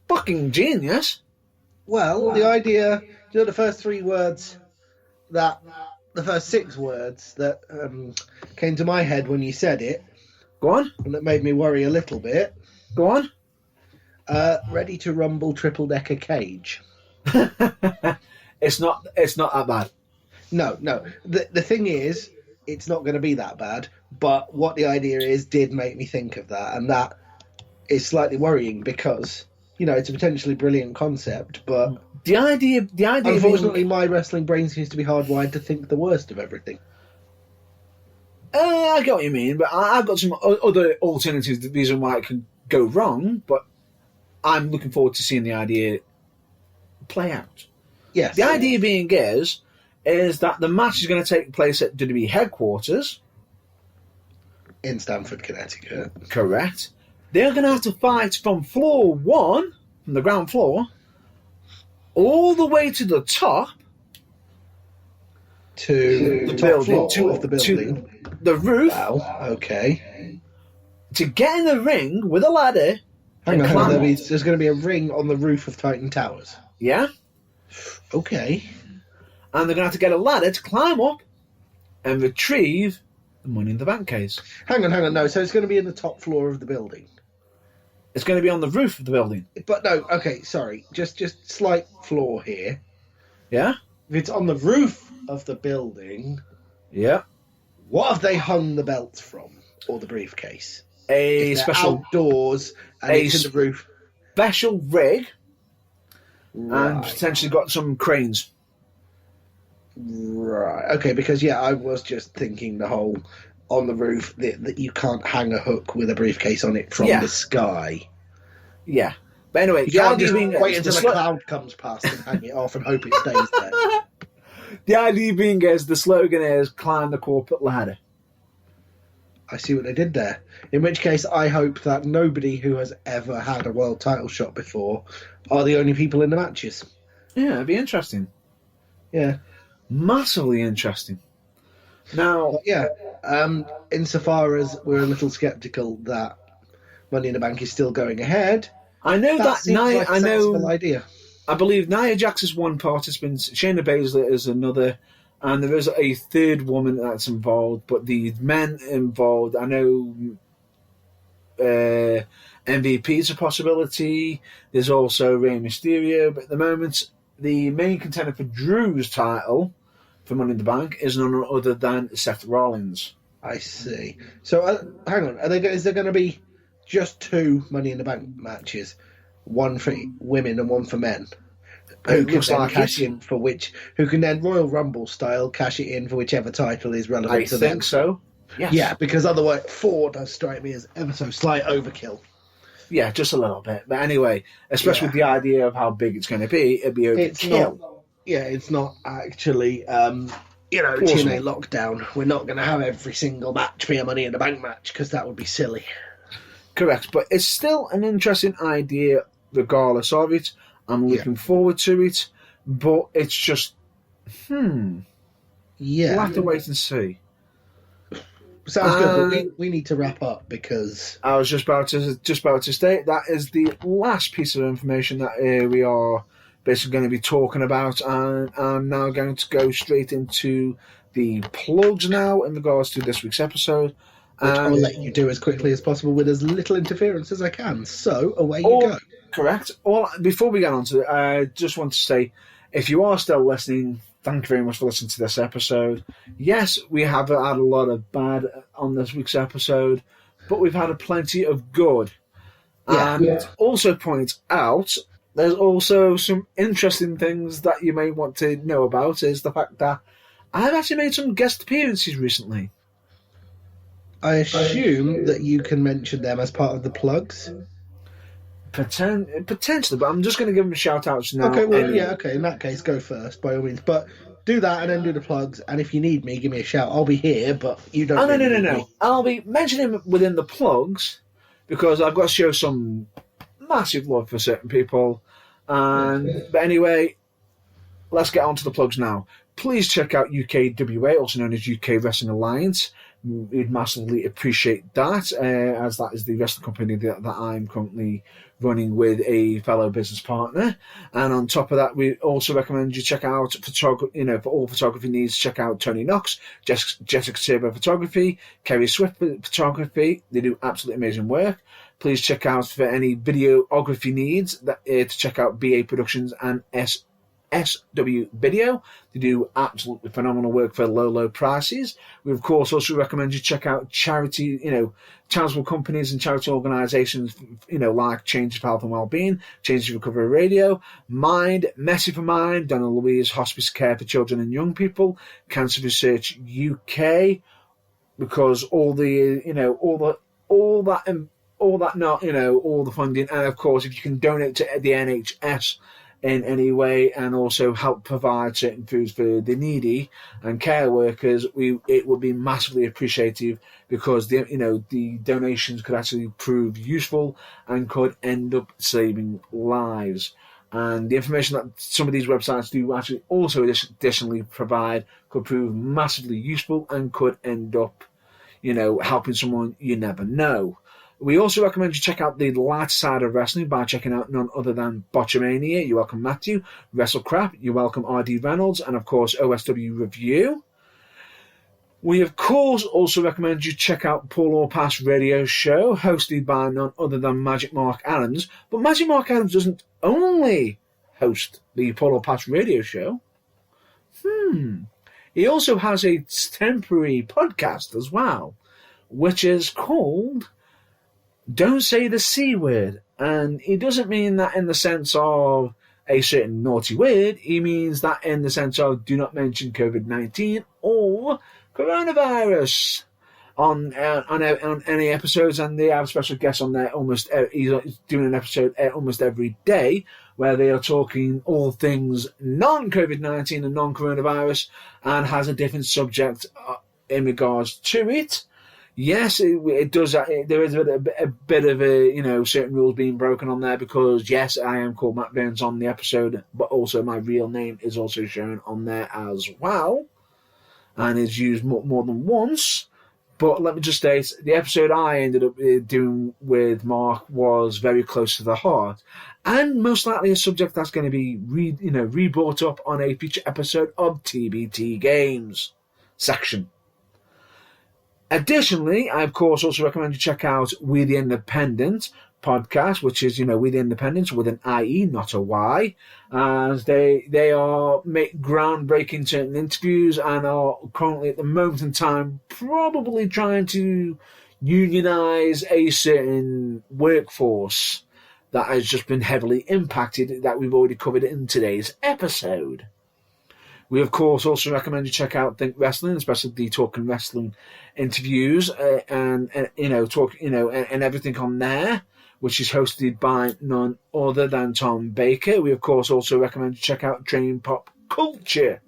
fucking genius. Well, the idea, the first 3 words the first 6 words that came to my head when you said it. Go on. And that made me worry a little bit. Go on. Ready to Rumble triple-decker cage. It's not that bad. No. The thing is, it's not going to be that bad. But what the idea is did make me think of that, and that is slightly worrying because it's a potentially brilliant concept. But the idea. Unfortunately, my wrestling brain seems to be hardwired to think the worst of everything. I get what you mean, but I've got some other alternatives. The reason why it can go wrong, but I'm looking forward to seeing the idea play out. Yes. The idea being is that the match is going to take place at WWE headquarters. In Stamford, Connecticut. Correct. They're going to have to fight from floor 1, from the ground floor, all the way to the top. To the top floor of the building. To the roof. Wow, okay. To get in the ring with a ladder. Hang on. There's going to be a ring on the roof of Titan Towers. Yeah. Okay. And they're going to have to get a ladder to climb up and retrieve the Money in the Bank case. Hang on. No, so it's going to be in the top floor of the building. It's going to be on the roof of the building. But no, okay, sorry. Just slight flaw here. Yeah? If it's on the roof of the building, Yeah. what have they hung the belts from, or the briefcase? A If they're special outdoors and a it's in the roof. special rig and Right. potentially got some cranes. Right. Okay, because I was just thinking the whole on the roof that you can't hang a hook with a briefcase on it from Yeah. the sky. Yeah. But anyway, You the can't idea just being wait is until the a cloud comes past and hang it off and hope it stays there. the idea being is the slogan is climb the corporate ladder. I see what they did there. In which case, I hope that nobody who has ever had a world title shot before are the only people in the matches. Yeah, it'd be interesting. Yeah. Massively interesting. Now, But yeah, insofar as we're a little sceptical that Money in the Bank is still going ahead, I know that that seems like a sensible I idea. I believe Nia Jax is one participant, Shayna Baszler is another, and there is a third woman that's involved. But the men involved, I know MVP is a possibility. There's also Rey Mysterio, but at the moment, the main contender for Drew's title for Money in the Bank is none other than Seth Rollins. I see. So, hang on. Is there going to be just 2 Money in the Bank matches? One for women and one for men? Who can looks then like cash it. in for which? Who can then Royal Rumble style cash it in for whichever title is relevant I to think them? so. Yes. Yeah, because otherwise 4 does strike me as ever so slight overkill. Yeah, just a little bit. But anyway, especially Yeah. with the idea of how big it's going to be, it'd be It's overkill. not. Yeah, it's not actually. Plausible. TNA lockdown. We're not going to have every single match be a Money in the Bank match because that would be silly. Correct, but it's still an interesting idea regardless of it. I'm looking forward to it, but it's just, we'll Yeah, have to wait and see. sounds good. But we need to wrap up because I was just about to state that is the last piece of information that we are basically going to be talking about, and I'm now going to go straight into the plugs now in regards to this week's episode. which I'll let you do as quickly as possible with as little interference as I can. So away you Oh, go. Correct. Well, before we get on to it, I just want to say, if you are still listening, thank you very much for listening to this episode. Yes, we have had a lot of bad on this week's episode, but we've had a plenty of good. And also point out, there's also some interesting things that you may want to know about, is the fact that I've actually made some guest appearances recently. I assume that you can mention them as part of the plugs. Potentially, but I'm just going to give them a shout out now. Okay, well, anyway. okay. In that case, go first by all means. But do that and then do the plugs. And if you need me, give me a shout. I'll be here, but you don't. Oh, really need no. me. I'll be mentioning them within the plugs because I've got to show some massive love for certain people. But anyway, let's get on to the plugs now. Please check out UKWA, also known as UK Wrestling Alliance. We'd massively appreciate that, as that is the wrestling company that I'm currently running with a fellow business partner. And on top of that, we also recommend you check out photography. For all photography needs, check out Tony Knox, Jessica Turbo Photography, Kerry Swift Photography. They do absolutely amazing work. Please check out for any videography needs to check out BA Productions and SW Video. They do absolutely phenomenal work for low prices. We of course also recommend you check out charitable companies and charity organisations, like Change of Health and Wellbeing, Change of Recovery Radio, Mind, Messy for Mind, Donna Louise Hospice Care for Children and Young People, Cancer Research UK, because all the funding, and of course if you can donate to the NHS in any way and also help provide certain foods for the needy and care workers, it would be massively appreciative, because the donations could actually prove useful and could end up saving lives. And the information that some of these websites do actually also additionally provide could prove massively useful and could end up helping someone you never know. We also recommend you check out the light side of wrestling by checking out none other than Botchamania, You're Welcome Matthew, WrestleCrap, You're Welcome RD Reynolds, and of course OSW Review. We of course also recommend you check out Paul Or Pass Radio Show, hosted by none other than Magic Mark Adams. But Magic Mark Adams doesn't only host the Paul Or Pass Radio Show. he also has a temporary podcast as well, which is called Don't Say the C Word. And he doesn't mean that in the sense of a certain naughty word. He means that in the sense of do not mention COVID-19 or coronavirus on any episodes. And they have special guests on there he's doing an episode almost every day where they are talking all things non-COVID-19 and non-coronavirus and has a different subject in regards to it. Yes, it does. There is a bit of certain rules being broken on there because, yes, I am called Matt Burns on the episode, but also my real name is also shown on there as well and is used more than once. But let me just state, the episode I ended up doing with Mark was very close to the heart and most likely a subject that's going to be re-brought up on a future episode of TBT Games section. Additionally, I, of course, also recommend you check out We the Independent podcast, which is, We the Independent with an IE, not a Y. As they are make groundbreaking certain interviews and are currently at the moment in time probably trying to unionize a certain workforce that has just been heavily impacted that we've already covered in today's episode. We, of course, also recommend you check out Think Wrestling, especially the Talking Wrestling interviews and everything on there, which is hosted by none other than Tom Baker. We, of course, also recommend you check out Train Pop Culture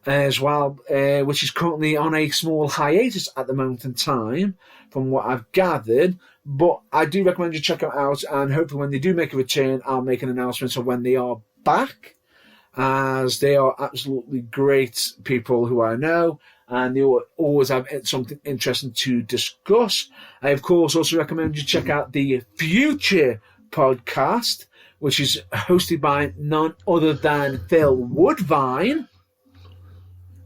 as well, which is currently on a small hiatus at the moment in time, from what I've gathered. But I do recommend you check them out, and hopefully when they do make a return, I'll make an announcement of when they are back, as they are absolutely great people who I know, and they always have something interesting to discuss. I, of course, also recommend you check out the Future podcast, which is hosted by none other than Phil Woodvine,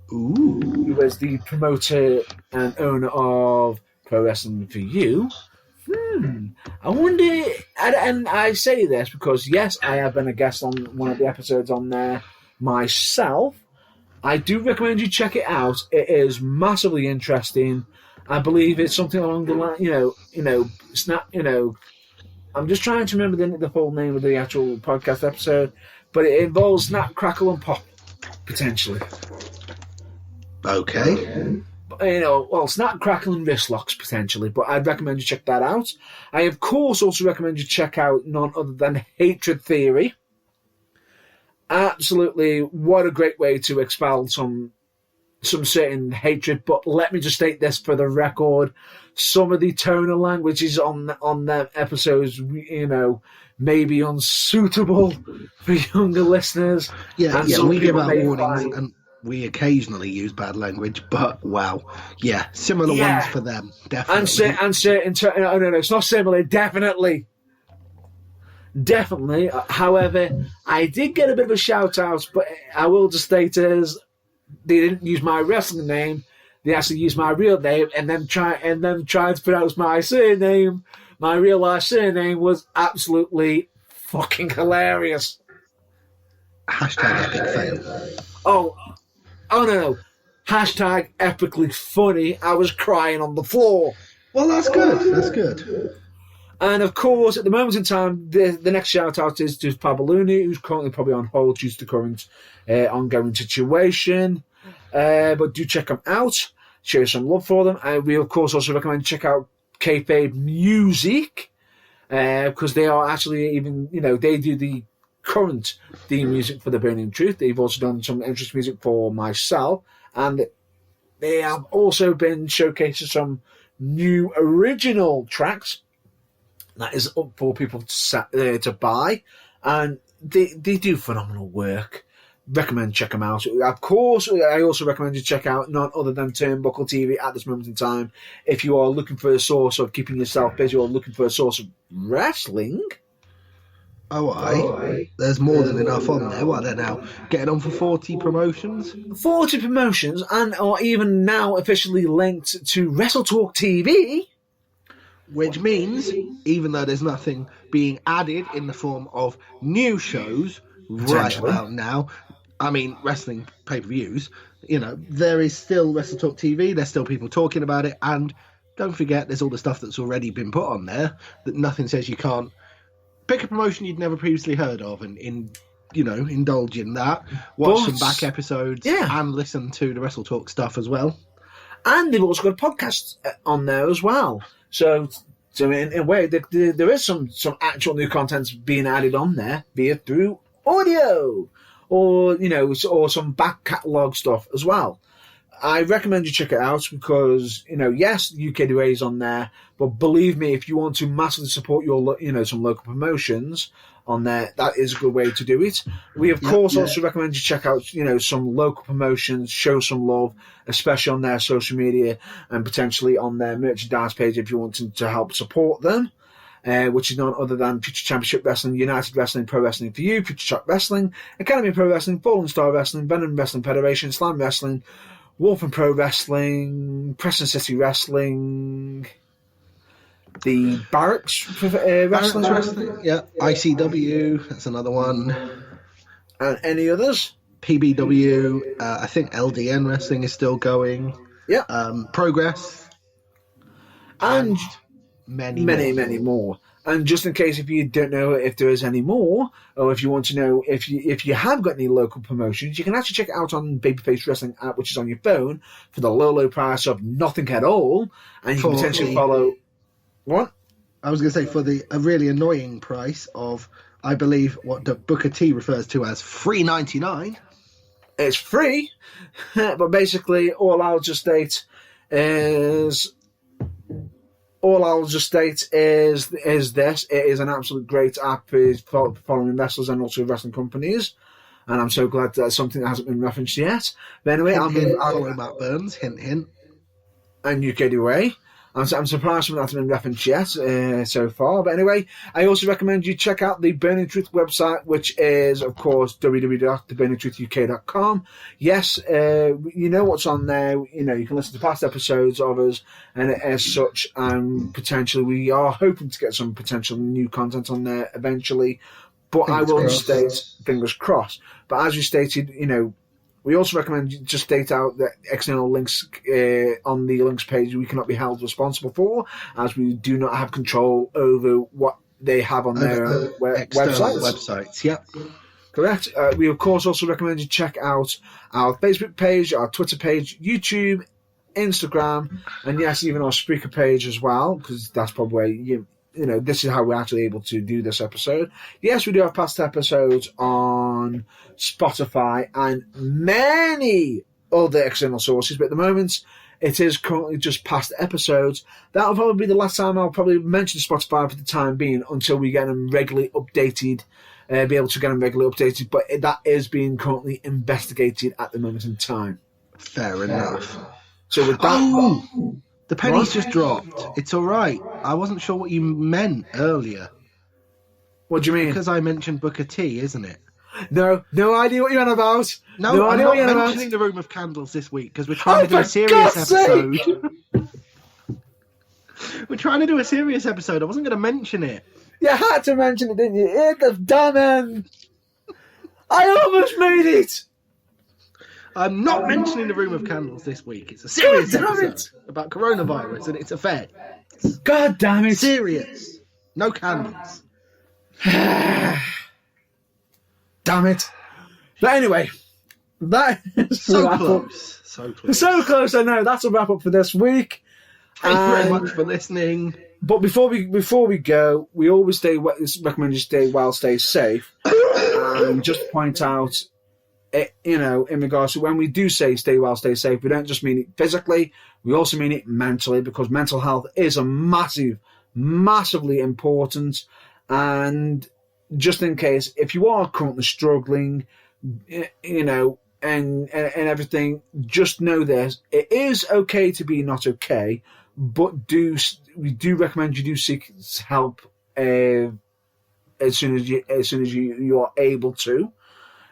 who is the promoter and owner of Pro Wrestling For You. I wonder, and I say this because, yes, I have been a guest on one of the episodes on there myself. I do recommend you check it out. It is massively interesting. I believe it's something along the line, I'm just trying to remember the full name of the actual podcast episode, but it involves Snap, Crackle, and Pop, potentially. Okay. Snap, Crackle, and Wrist Locks, potentially, but I'd recommend you check that out. I, of course, also recommend you check out none other than Hatred Theory. Absolutely, what a great way to expel some certain hatred, but let me just state this for the record. Some of the tone of languages on them episodes, may be unsuitable for younger listeners. Yeah, we give out warnings, and we occasionally use bad language, but wow. Yeah, similar ones for them, definitely. And certain, no, it's not similar, definitely. Definitely. However, I did get a bit of a shout out, but I will just state as they didn't use my wrestling name. They actually used my real name and then tried to pronounce my surname. My real life surname was absolutely fucking hilarious. Hashtag epic fail. Oh no. Hashtag epically funny. I was crying on the floor. Well, that's good. That's good. And of course, at the moment in time, the next shout out is to Pabaluni, who's currently probably on hold due to the current ongoing situation. But do check them out. Show some love for them. And we, of course, also recommend you check out Kayfabe Music, because they are actually they do the current theme music for The Burning Truth. They've also done some interest music for myself. And they have also been showcasing some new original tracks that is up for people to buy, and they do phenomenal work. Recommend check them out. Of course, I also recommend you check out none other than Turnbuckle TV at this moment in time. If you are looking for a source of keeping yourself busy or looking for a source of wrestling. There's more than enough on there. What are they now? Getting on for 40 promotions? 40 promotions, and are even now officially linked to WrestleTalk TV. Which means, even though there's nothing being added in the form of new shows right about now, I mean, wrestling pay-per-views, there is still Wrestle Talk TV. There's still people talking about it. And don't forget, there's all the stuff that's already been put on there that nothing says you can't pick a promotion you'd never previously heard of and indulge in that. Watch some back episodes and listen to the Wrestle Talk stuff as well. And they've also got podcasts on there as well. So in a way, there is some actual new content being added on there through audio, or or some back catalogue stuff as well. I recommend you check it out because yes, UKDA is on there, but believe me, if you want to massively support your some local promotions on there, that is a good way to do it. We of course also recommend you check out some local promotions, show some love, especially on their social media and potentially on their merchandise page if you want to help support them, which is none other than Future Championship Wrestling, United Wrestling, Pro Wrestling for You, Future Shock Wrestling, Academy Pro Wrestling, Fallen Star Wrestling, Venom Wrestling Federation, Slam Wrestling, Wolf and Pro Wrestling, Preston City Wrestling, the Barracks Wrestling. Yeah, ICW, that's another one. And any others? PBW, I think LDN Wrestling is still going. Yeah. Progress. And many more. And just in case if you don't know if there is any more, or if you want to know if you have got any local promotions, you can actually check it out on Babyface Wrestling app, which is on your phone, for the low price of nothing at all. And you can potentially follow... What? I was going to say for a really annoying price of, I believe, what Booker T refers to as $3.99. It's free, but basically all I'll just state is this. It is an absolute great app for following wrestlers and also wrestling companies. And I'm so glad that's something that hasn't been referenced yet. But anyway, I'll follow Matt Burns, hint, hint. And UKDA. I'm surprised something hasn't been referenced yet so far. But anyway, I also recommend you check out the Burning Truth website, which is, of course, www.theburningtruthuk.com. Yes, you know what's on there. You can listen to past episodes of us, and as such, potentially we are hoping to get some potential new content on there eventually. But I will state, fingers crossed. But as you stated, we also recommend you just state out that external links on the links page we cannot be held responsible for, as we do not have control over what they have on their websites. Yep. Correct. We, of course, also recommend you check out our Facebook page, our Twitter page, YouTube, Instagram, and yes, even our Spreaker page as well, because that's probably where this is how we're actually able to do this episode. Yes, we do have past episodes on Spotify and many other external sources, but at the moment, it is currently just past episodes. That'll probably be the last time I'll probably mention Spotify for the time being until we get them regularly updated, be able to get them regularly updated, but that is being currently investigated at the moment in time. Fair enough. So with that... The penny's just dropped. It's all right. I wasn't sure what you meant earlier. What do you mean? Because I mentioned Booker T, isn't it? No idea what you're on about. No idea what you're on about. I'm mentioning the Room of Candles this week because we're trying to do a serious episode. We're trying to do a serious episode. I wasn't going to mention it. You had to mention it, didn't you? Damn it! I almost made it. I'm not mentioning the Room of Candles this week. It's a serious episode about coronavirus and its effects. God damn it. Serious. No candles. Damn it. But anyway, that is so close. So close, I know. That's a wrap up for this week. Thank you very much for listening. But before we go, we always recommend you stay safe. And just to point out, in regards to when we do say stay well, stay safe, we don't just mean it physically, we also mean it mentally, because mental health is a massively important. And just in case, if you are currently struggling, and everything, just know this: it is okay to be not okay, but we do recommend you do seek help as soon as you are able to.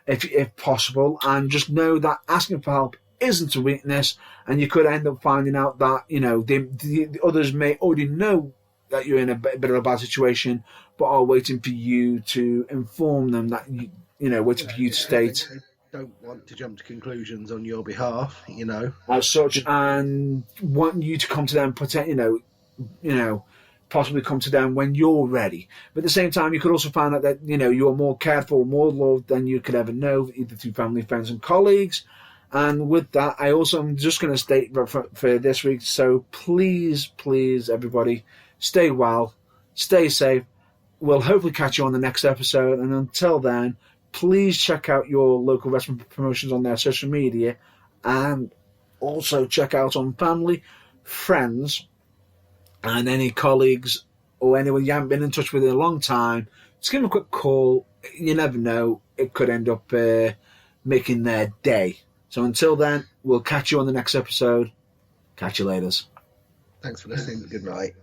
If possible, and just know that asking for help isn't a weakness, and you could end up finding out that the others may already know that you're in a bit of a bad situation, but are waiting for you to inform them that waiting for you to state don't want to jump to conclusions on your behalf, as such, and want you to come to them, possibly come to them when you're ready. But at the same time, you could also find out that you are more cared for, more loved than you could ever know, either through family, friends, and colleagues. And with that, I'm just going to state for this week. So please, everybody, stay well, stay safe. We'll hopefully catch you on the next episode. And until then, please check out your local wrestling promotions on their social media, and also check out on family, friends, and any colleagues or anyone you haven't been in touch with in a long time. Just give them a quick call. You never know, it could end up making their day. So until then, we'll catch you on the next episode. Catch you later. Thanks for listening. Good night.